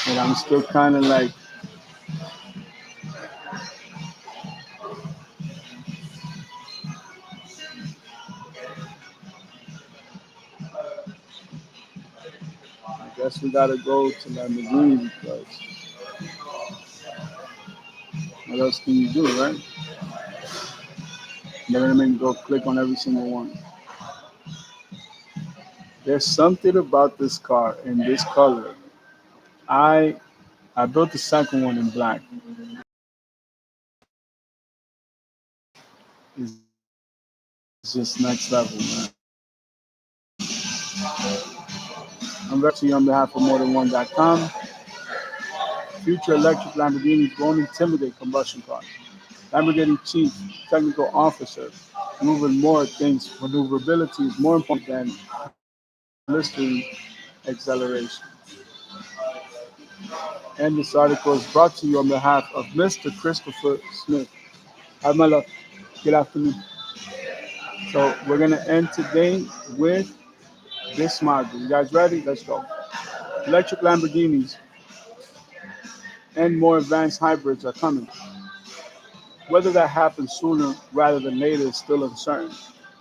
And I'm still kind of like, I guess we gotta go to Lamborghini because what else can you do, right? They're gonna make me go click on every single one. There's something about this car in this color. I I built the second one in black. It's just next level, man. I'm very to you on behalf of MotorOne.com. Future electric Lamborghinis won't intimidate combustion cars. Lamborghini Chief Technical Officer Ruben Moore thinks maneuverability is more important than blistering acceleration. And this article is brought to you on behalf of Mr. Christopher Smith. Hi, my love. Good afternoon. So we're gonna end today with this model. You guys ready? Let's go. Electric Lamborghinis and more advanced hybrids are coming. Whether that happens sooner rather than later is still uncertain.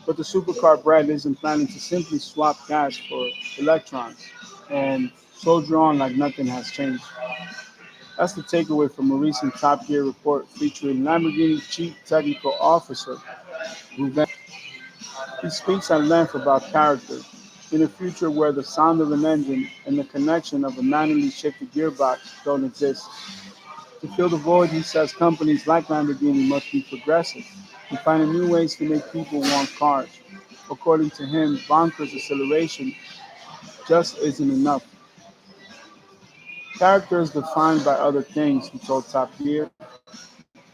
But the supercar brand isn't planning to simply swap gas for electrons and soldier on like nothing has changed. That's the takeaway from a recent Top Gear report featuring Lamborghini Chief Technical Officer Ruben. He speaks at length about character. In a future where the sound of an engine and the connection of a manually shifted gearbox don't exist. To fill the void, he says companies like Lamborghini must be progressive and finding new ways to make people want cars. According to him, bonkers acceleration just isn't enough. Character is defined by other things, he told Top Gear.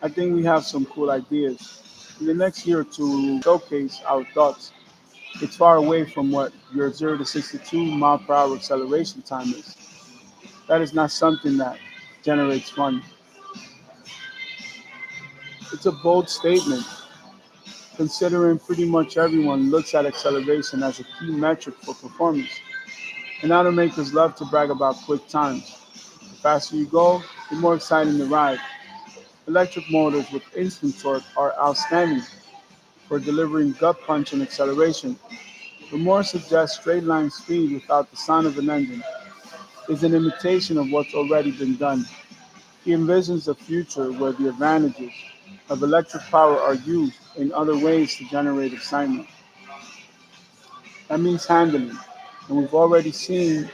I think we have some cool ideas. In the next year or two, we will showcase our thoughts. It's far away from what your 0 to 62 mile per hour acceleration time is. That is not something that generates fun. It's a bold statement, considering pretty much everyone looks at acceleration as a key metric for performance. And automakers love to brag about quick times. The faster you go, the more exciting the ride. Electric motors with instant torque are outstanding for delivering gut punch and acceleration. The more suggests straight line speed without the sound of an engine is an imitation of what's already been done. He envisions a future where the advantages of electric power are used in other ways to generate excitement. That means handling, and we've already seen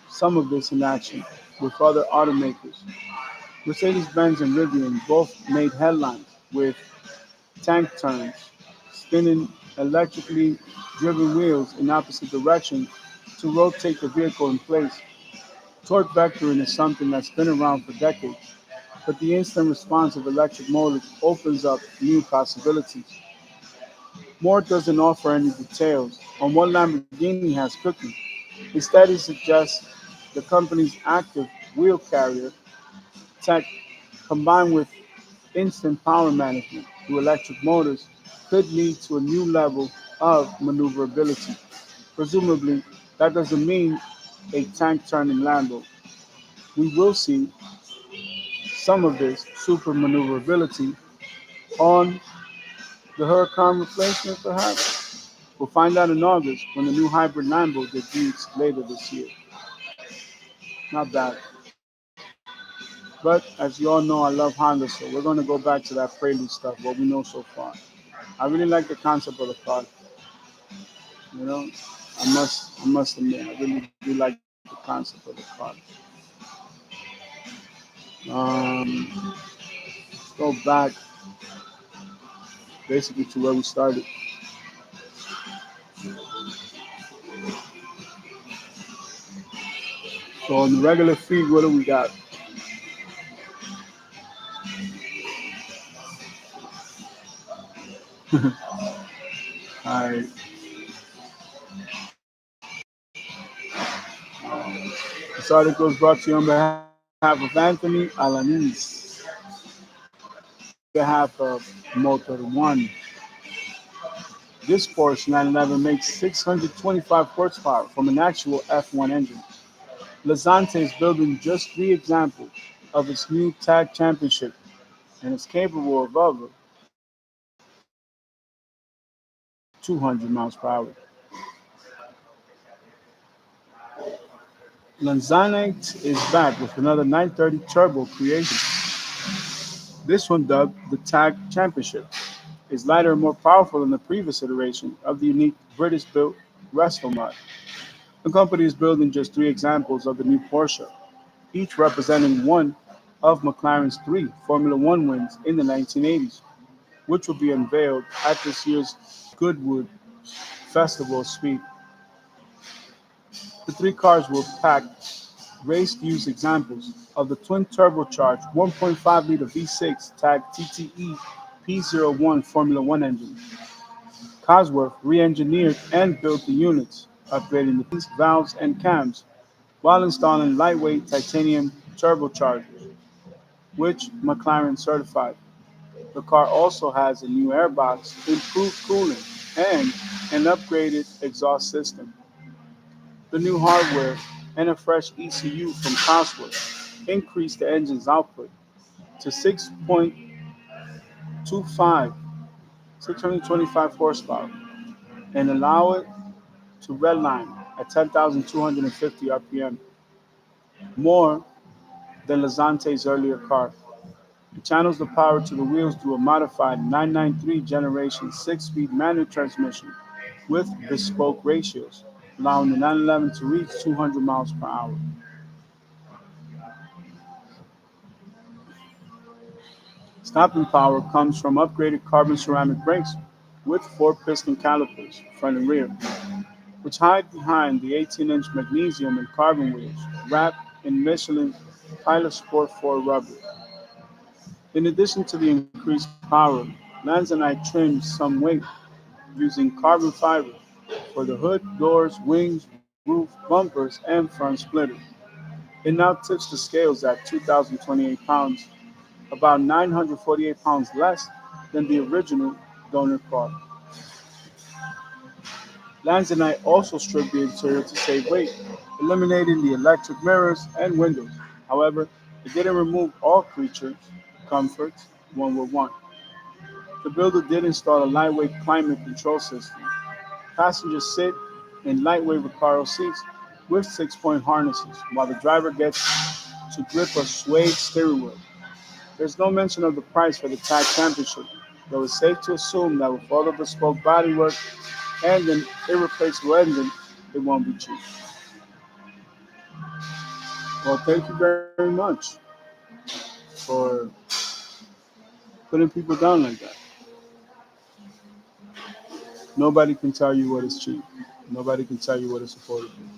some of this in action with other automakers. Mercedes-Benz and Rivian both made headlines with tank turns, spinning electrically driven wheels in opposite directions to rotate the vehicle in place. Torque vectoring is something that's been around for decades, but the instant response of electric motors opens up new possibilities. Moore doesn't offer any details on what Lamborghini has cooking. Instead, he suggests the company's active wheel carrier tech combined with instant power management through electric motors could lead to a new level of maneuverability. Presumably, that doesn't mean a tank turning Lambo. We will see some of this super maneuverability on the Huracan replacement, perhaps. We'll find out in August when the new hybrid Lambo debuts later this year. Not bad. But as you all know, I love Honda, so we're going to go back to that Prelude stuff, what we know so far. I really like the concept of the car. You know, I must admit, I really do like the concept of the car. Let's go back basically to where we started. So on the regular feed, what do we got? All right. This article is brought to you on behalf of Anthony Alanis, on behalf of Motor One. This Porsche 911 makes 625 horsepower from an actual F1 engine. Lazante is building just three examples of its new tag championship and is capable of over 200 miles per hour. Lanzanite is back with another 930 turbo creation. This one, dubbed the Tag Championship, is lighter and more powerful than the previous iteration of the unique British-built Resto mod. The company is building just three examples of the new Porsche, each representing one of McLaren's three Formula One wins in the 1980s, which will be unveiled at this year's Goodwood Festival of Speed. The three cars will pack race-use examples of the twin-turbocharged 1.5-liter V6 tag TTE P01 Formula One engine. Cosworth re-engineered and built the units, upgrading the pins, valves, and cams, while installing lightweight titanium turbochargers, which McLaren certified. The car also has a new airbox, improved cooling, and an upgraded exhaust system. The new hardware and a fresh ECU from Cosworth increased the engine's output to 6.25, 625 horsepower, and allow it to redline at 10,250 RPM, more than Lazante's earlier car. It channels the power to the wheels through a modified 993 generation 6-speed manual transmission with bespoke ratios, allowing the 911 to reach 200 miles per hour. Stopping power comes from upgraded carbon ceramic brakes with 4-piston calipers, front and rear, which hide behind the 18-inch magnesium and carbon wheels wrapped in Michelin Pilot Sport 4 rubber. In addition to the increased power, Lanzanite trimmed some weight using carbon fiber for the hood, doors, wings, roof, bumpers, and front splitter. It now tips the scales at 2,028 pounds, about 948 pounds less than the original donor car. Lanzanite also stripped the interior to save weight, eliminating the electric mirrors and windows. However, it didn't remove all creatures comforts one would want. The builder did install a lightweight climate control system. Passengers sit in lightweight Recaro seats with 6-point harnesses, while the driver gets to grip a suede steering wheel. There's no mention of the price for the tag championship, though it's safe to assume that with all the bespoke bodywork and an irreplaceable engine, it won't be cheap. Well, thank you very much for putting people down like that. Nobody can tell you what is cheap. Nobody can tell you what is affordable.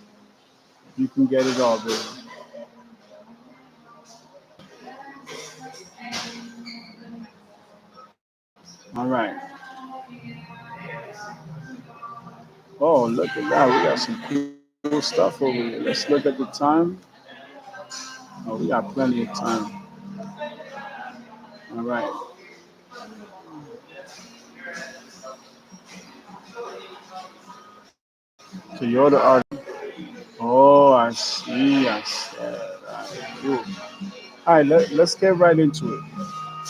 You can get it all, baby. All right. Oh, look at that. We got some cool stuff over here. Let's look at the time. Oh, we got plenty of time. All right. Toyota R. Oh, I see. I said. Cool. All right, let's get right into it.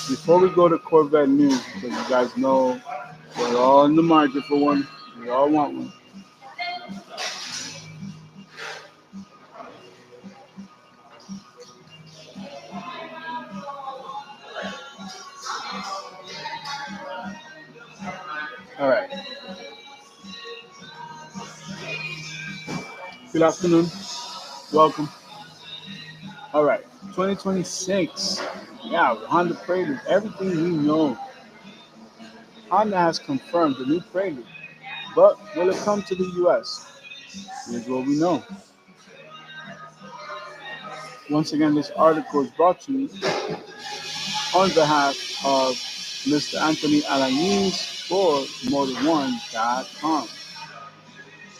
Before we go to Corvette news, because you guys know we're all in the market for one. We all want one. All right. Good afternoon. Welcome. All right. 2026. Yeah, Honda Prelude. Everything we know. Honda has confirmed the new Prelude. But will it come to the US? Here's what we know. Once again, this article is brought to you on behalf of Mr. Anthony Alanis for Motor1.com.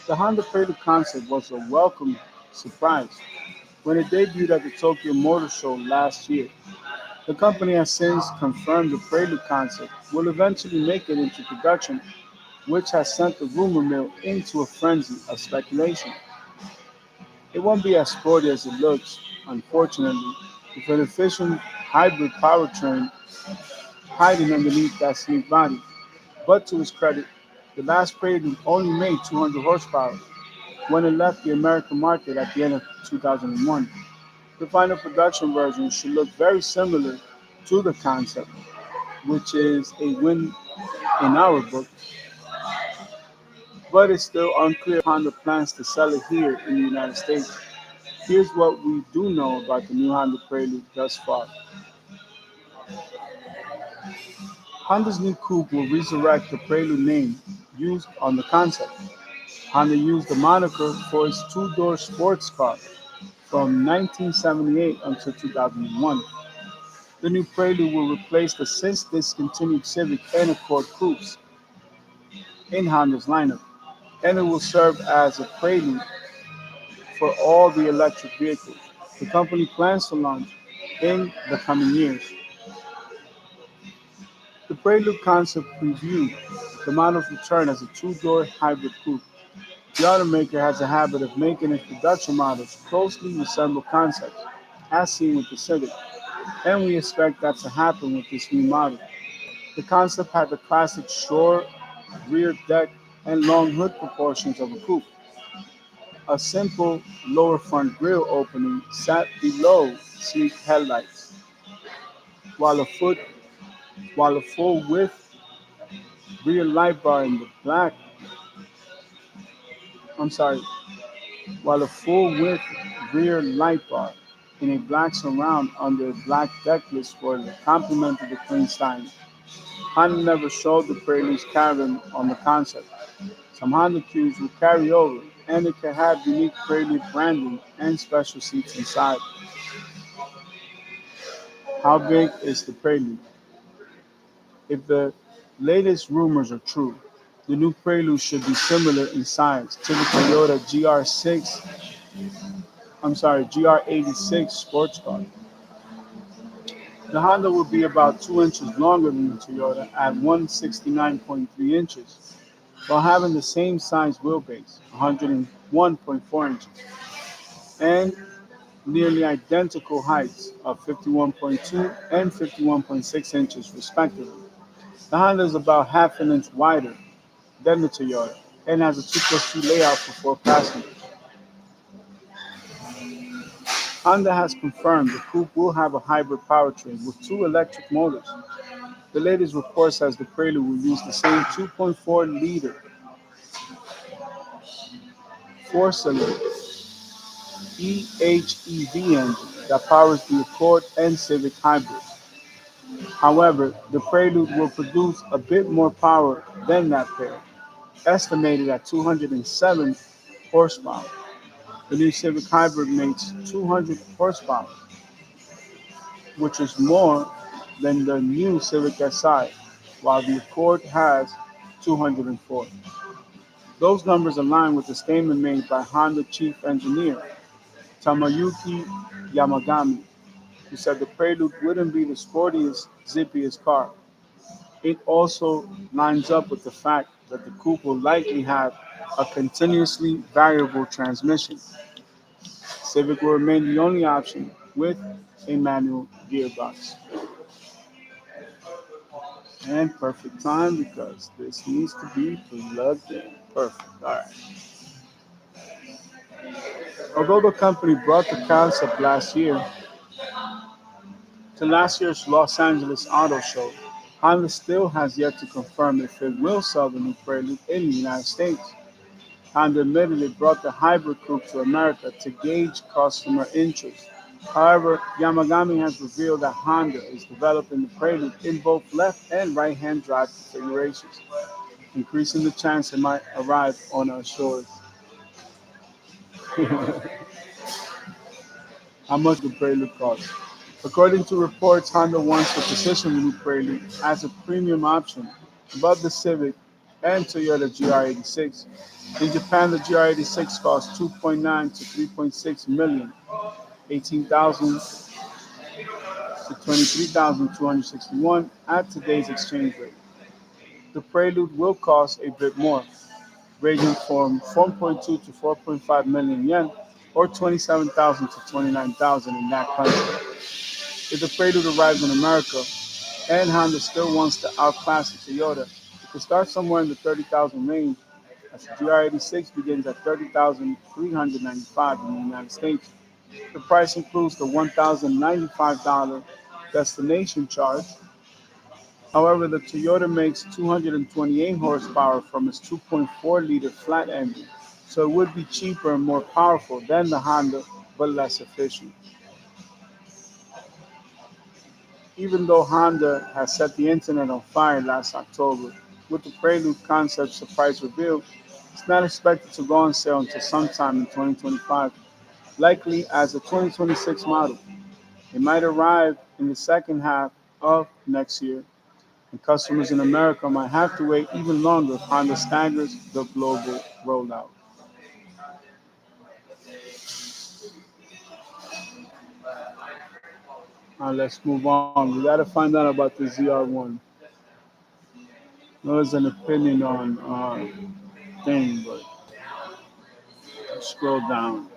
The Honda Prelude concept was a welcome surprise when it debuted at the Tokyo Motor Show last year. The company has since confirmed the Prelude concept will eventually make it into production, which has sent the rumor mill into a frenzy of speculation. It won't be as sporty as it looks, unfortunately, with an efficient hybrid powertrain hiding underneath that sleek body. But to its credit, the last Prelude only made 200 horsepower when it left the American market at the end of 2001. The final production version should look very similar to the concept, which is a win in our book, but it's still unclear if Honda plans to sell it here in the United States. Here's what we do know about the new Honda Prelude thus far. Honda's new coupe will resurrect the Prelude name used on the concept. Honda used the moniker for its two-door sports car from 1978 until 2001. The new Prelude will replace the since discontinued Civic and Accord coupes in Honda's lineup, and it will serve as a prelude for all the electric vehicles the company plans to launch in the coming years. The Prelude concept preview The models return as a two-door hybrid coupe. The automaker has a habit of making its production models closely resemble concepts, as seen with the Civic, and we expect that to happen with this new model. The concept had the classic short rear deck and long hood proportions of a coupe. A simple lower front grille opening sat below sleek headlights, while a foot while a full width rear light bar in the black I'm sorry, while a full width rear light bar in a black surround under a black decklet spoiler complemented the clean styling. Honda never showed the Prelude's cabin on the concept. Some Honda Qs will carry over, and it can have unique Prelude branding and special seats inside. How big is the Prelude? If the latest rumors are true, the new Prelude should be similar in size to the Toyota GR86 sports car. The Honda will be about 2 inches longer than the Toyota at 169.3 inches, while having the same size wheelbase, 101.4 inches, and nearly identical heights of 51.2 and 51.6 inches respectively. The Honda is about half an inch wider than the Toyota and has a 2 plus 2 layout for 4 passengers. Honda has confirmed the coupe will have a hybrid powertrain with 2 electric motors. The latest report says the Prelude will use the same 2.4-liter four-cylinder EHEV engine that powers the Accord and Civic hybrids. However, the Prelude will produce a bit more power than that pair, estimated at 207 horsepower. The new Civic Hybrid makes 200 horsepower, which is more than the new Civic Si, while the Accord has 204. Those numbers align with the statement made by Honda chief engineer Tamayuki Yamagami, who said the Prelude wouldn't be the sportiest, zippiest car. It also lines up with the fact that the coupe will likely have a continuously variable transmission. Civic will remain the only option with a manual gearbox. And perfect time because this needs to be plugged in. Perfect. All right. Although the company brought the concept to last year's Los Angeles Auto Show, Honda still has yet to confirm if it will sell the new Prelude in the United States. Honda admitted it brought the hybrid coupe to America to gauge customer interest. However, Yamagami has revealed that Honda is developing the Prelude in both left and right-hand drive configurations, increasing the chance it might arrive on our shores. How much the Prelude cost? According to reports, Honda wants to position the new Prelude as a premium option above the Civic and Toyota GR86. In Japan, the GR86 costs 2.9 to 3.6 million, 18,000 to 23,261 at today's exchange rate. The Prelude will cost a bit more, ranging from 4.2 to 4.5 million yen, or 27,000 to 29,000 in that country. If the Prelude arrives in America and Honda still wants to outclass the Toyota, it could start somewhere in the 30,000 range, as the GR86 begins at 30,395 in the United States. The price includes the $1,095 destination charge. However, the Toyota makes 228 horsepower from its 2.4-liter flat engine, so it would be cheaper and more powerful than the Honda, but less efficient. Even though Honda has set the internet on fire last October with the Prelude concept surprise reveal, it's not expected to go on sale until sometime in 2025, likely as a 2026 model. It might arrive in the second half of next year, and customers in America might have to wait even longer if Honda staggers the global rollout. Let's move on. We got to find out about the ZR1. Well, it's an opinion on thing, but scroll down.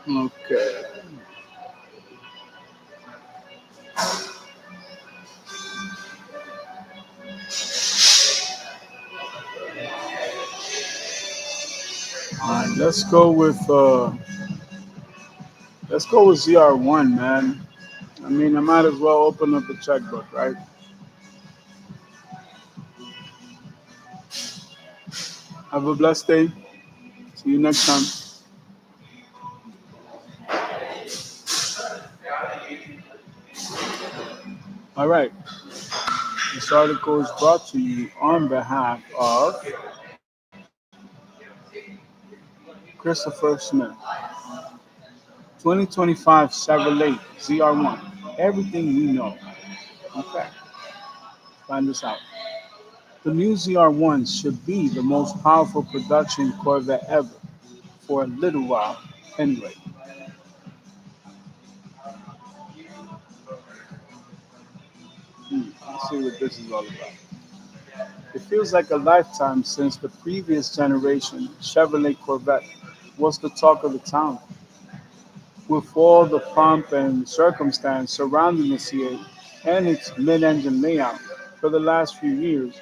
Okay. All right. Let's go with ZR1, man. I mean, I might as well open up the checkbook, right? Have a blessed day. See you next time. All right. This article is brought to you on behalf of Christopher Smith, 2025 Chevrolet ZR1. Everything we know. Okay, find this out. The new ZR1 should be the most powerful production Corvette ever, for a little while, anyway. Let's see what this is all about. It feels like a lifetime since the previous generation Chevrolet Corvette was the talk of the town. With all the pomp and circumstance surrounding the C8 and its mid-engine layout for the last few years,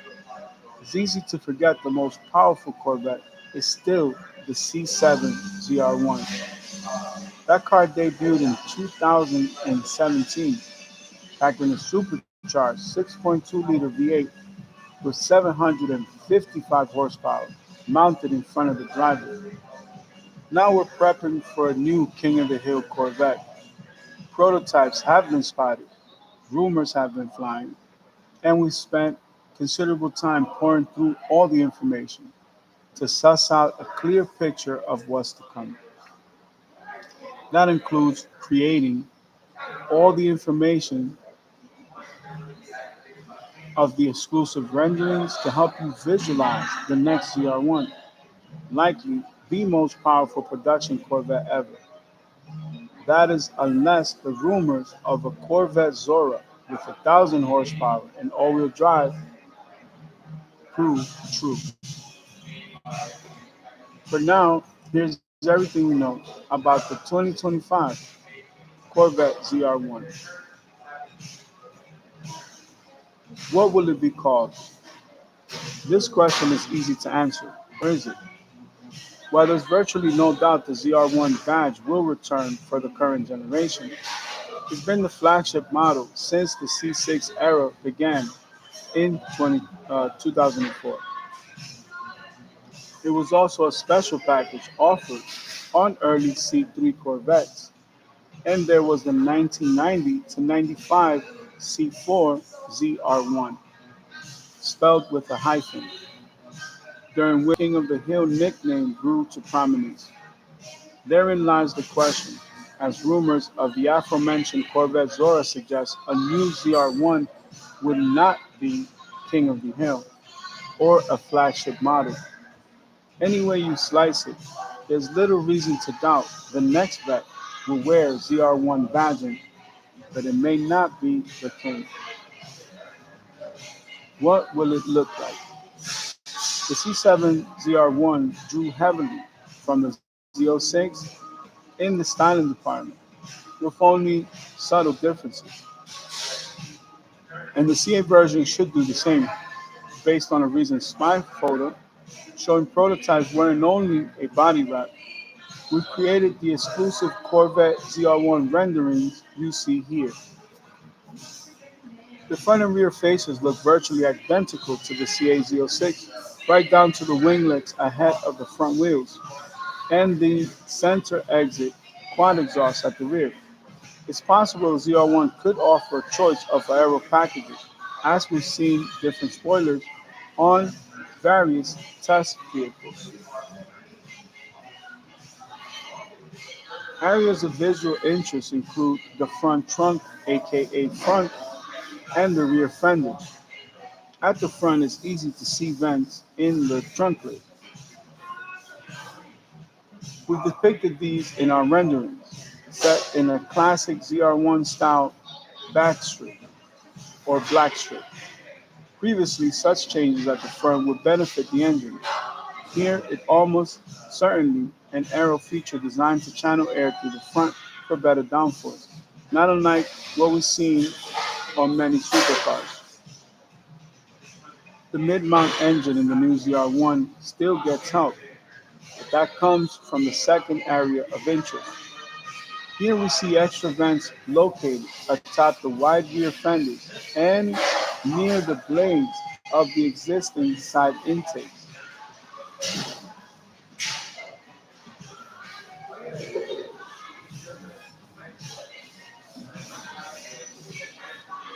it's easy to forget the most powerful Corvette is still the C7 ZR1. That car debuted in 2017, packing a supercharged 6.2-liter V8 with 755 horsepower mounted in front of the driver. Now we're prepping for a new King of the Hill Corvette. Prototypes have been spotted, rumors have been flying, and we spent considerable time pouring through all the information to suss out a clear picture of what's to come. That includes creating all the information of the exclusive renderings to help you visualize the next ZR1, likely the most powerful production Corvette ever. That is, unless the rumors of a Corvette Zora with 1,000 horsepower and all-wheel drive prove true. For now, here's everything we know about the 2025 Corvette ZR1. What will it be called? This question is easy to answer, or is it? While there's virtually no doubt the ZR1 badge will return for the current generation, it's been the flagship model since the C6 era began in 2004. It was also a special package offered on early C3 Corvettes, and there was the 1990 to 95 C4 ZR1, spelled with a hyphen, during which King of the Hill nickname grew to prominence. Therein lies the question, as rumors of the aforementioned Corvette Zora suggest a new ZR1 would not be King of the Hill or a flagship model. Any way you slice it, there's little reason to doubt the next vet will wear ZR1 badging, but it may not be the King. What will it look like? The C7 ZR1 drew heavily from the Z06 in the styling department, with only subtle differences. And the C8 version should do the same, based on a recent spy photo showing prototypes wearing only a body wrap. We've created the exclusive Corvette ZR1 renderings you see here. The front and rear faces look virtually identical to the C8 Z06, right down to the winglets ahead of the front wheels and the center exit quad exhaust at the rear. It's possible ZR1 could offer a choice of aero packages, as we've seen different spoilers on various test vehicles. Areas of visual interest include the front trunk, aka front, and the rear fenders. At the front, it's easy to see vents in the trunk lid. We've depicted these in our renderings, set in a classic ZR1 style backstrip or blackstrip. Previously, such changes at the front would benefit the engine. Here, it almost certainly an aero feature designed to channel air through the front for better downforce, not unlike what we've seen on many supercars. The mid-mount engine in the new ZR1 still gets help, but that comes from the second area of interest. Here we see extra vents located atop the wide rear fenders and near the blades of the existing side intakes.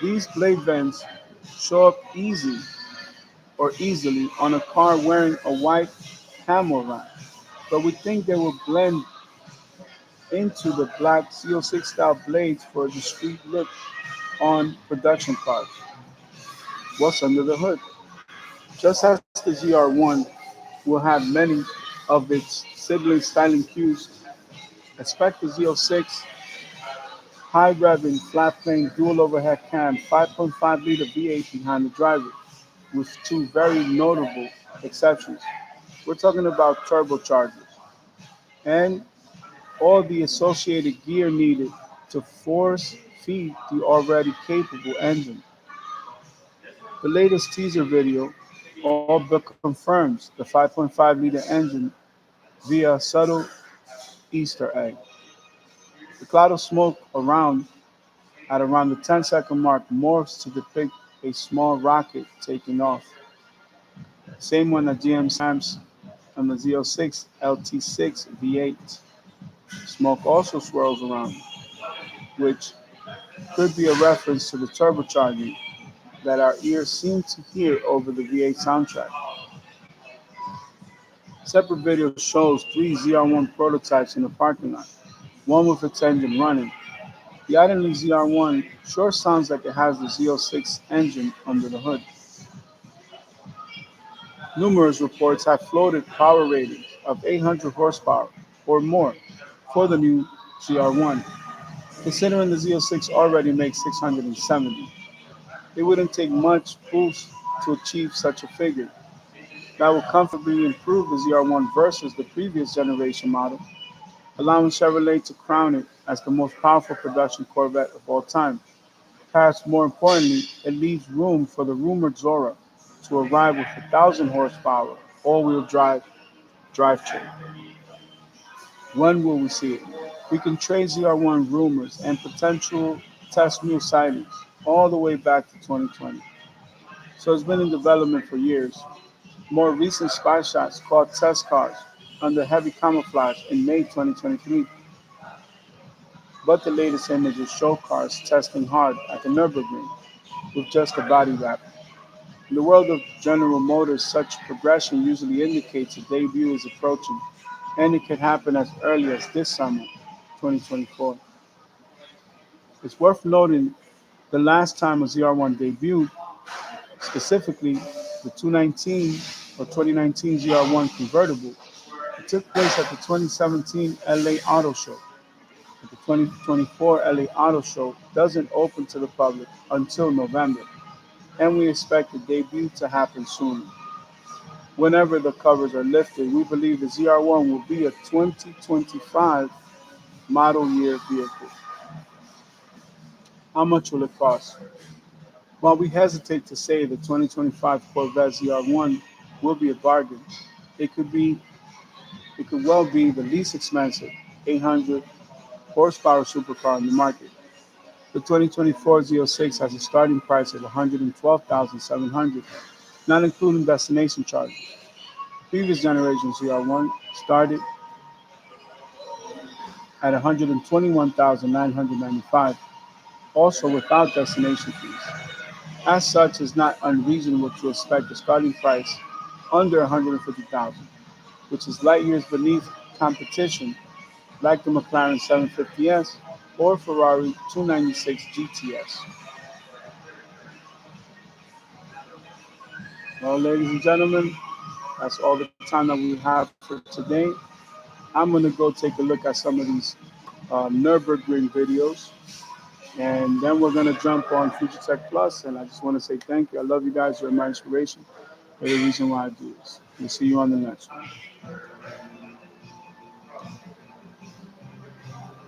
These blade vents show up easily on a car wearing a white camo wrap, but we think they will blend into the black CO6 style blades for a discreet look on production cars. What's under the hood? Just as the ZR1 will have many of its sibling styling cues, expect the Z06 high revving, flat plane, dual overhead cam, 5.5 liter V8 behind the driver, with two very notable exceptions. We're talking about turbochargers and all the associated gear needed to force feed the already capable engine. The latest teaser video all but confirms the 5.5 liter engine via subtle Easter egg. The cloud of smoke around the 10-second mark morphs to depict a small rocket taking off, same one that GM stamps on the Z06 LT6 V8. Smoke also swirls around, which could be a reference to the turbocharging that our ears seem to hear over the V8 soundtrack. Separate video shows three ZR1 prototypes in the parking lot, one with its engine running. The Idling ZR1 sure sounds like it has the Z06 engine under the hood. Numerous reports have floated power ratings of 800 horsepower or more for the new ZR1, considering the Z06 already makes 670. It wouldn't take much boost to achieve such a figure. That will comfortably improve the ZR1 versus the previous generation model, allowing Chevrolet to crown it as the most powerful production Corvette of all time. Perhaps more importantly, it leaves room for the rumored Zora to arrive with 1,000 horsepower all-wheel drivetrain. When will we see it? We can trace ZR1 rumors and potential test mule sightings all the way back to 2020. So it's been in development for years. More recent spy shots caught test cars under heavy camouflage in May 2023, but the latest images show cars testing hard at the Nürburgring with just a body wrap. In the world of General Motors, such progression usually indicates a debut is approaching, and it could happen as early as this summer, 2024. It's worth noting the last time a ZR1 debuted, specifically the 219 or 2019 ZR1 convertible, it took place at the 2017 LA Auto Show. But the 2024 LA Auto Show doesn't open to the public until November, and we expect the debut to happen soon. Whenever the covers are lifted, we believe the ZR1 will be a 2025 model year vehicle. How much will it cost? While we hesitate to say the 2025 Corvette ZR1 will be a bargain, it could be it could well be the least expensive 800 horsepower supercar in the market. The 2024 Z06 has a starting price of 112,700, not including destination charges. Previous generation ZR1 started at 121,995, also without destination fees. As such, it's not unreasonable to expect a starting price under 150,000, which is light years beneath competition like the McLaren 750S or Ferrari 296 GTS. Well, ladies and gentlemen, that's all the time that we have for today. I'm going to go take a look at some of these Nürburgring videos, and then we're going to jump on Future Tech Plus. And I just want to say thank you. I love you guys. You're my inspiration. You're the reason why I do this. We'll see you on the next one.